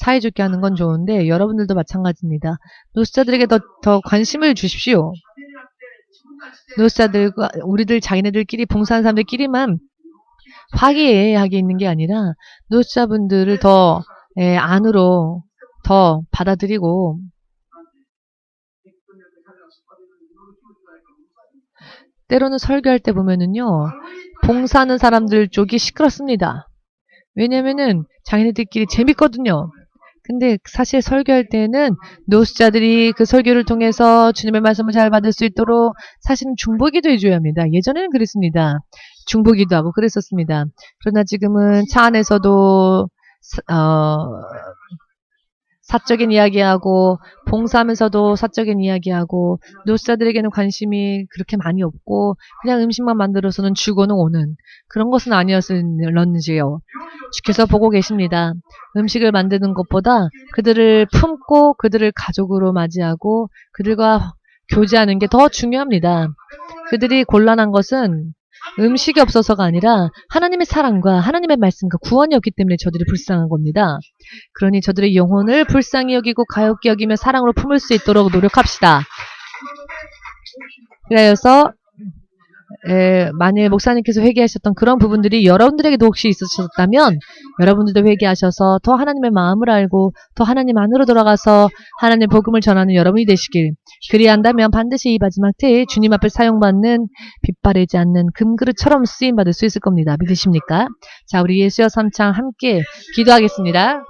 사이좋게 하는 건 좋은데 여러분들도 마찬가지입니다. 노숙자들에게 더 관심을 주십시오. 노숙자들과 우리들 자기네들끼리 봉사하는 사람들끼리만 화기애애하게 있는 게 아니라 노숙자분들을 더 안으로 더 받아들이고 때로는 설교할 때 보면은요 봉사하는 사람들 쪽이 시끄럽습니다. 왜냐면은 자기네들끼리 재밌거든요. 근데 사실 설교할 때는 노숙자들이 그 설교를 통해서 주님의 말씀을 잘 받을 수 있도록 사실은 중보기도 해줘야 합니다. 예전에는 그랬습니다. 중보기도 하고 그랬었습니다. 그러나 지금은 차 안에서도 사적인 이야기하고 봉사하면서도 사적인 이야기하고 노숙자들에게는 관심이 그렇게 많이 없고 그냥 음식만 만들어서는 주고는 오는 그런 것은 아니었을런지요. 주께서 보고 계십니다. 음식을 만드는 것보다 그들을 품고 그들을 가족으로 맞이하고 그들과 교제하는 게 더 중요합니다. 그들이 곤란한 것은 음식이 없어서가 아니라 하나님의 사랑과 하나님의 말씀과 구원이 없기 때문에 저들이 불쌍한 겁니다. 그러니 저들의 영혼을 불쌍히 여기고 가엾게 여기며 사랑으로 품을 수 있도록 노력합시다. 그래서 만일 목사님께서 회개하셨던 그런 부분들이 여러분들에게도 혹시 있으셨다면 여러분들도 회개하셔서 더 하나님의 마음을 알고 더 하나님 안으로 돌아가서 하나님의 복음을 전하는 여러분이 되시길. 그리한다면 반드시 이 마지막 때에 주님 앞에 사용받는 빛바래지 않는 금그릇처럼 쓰임받을 수 있을 겁니다. 믿으십니까? 자, 우리 예수여 삼창 함께 기도하겠습니다.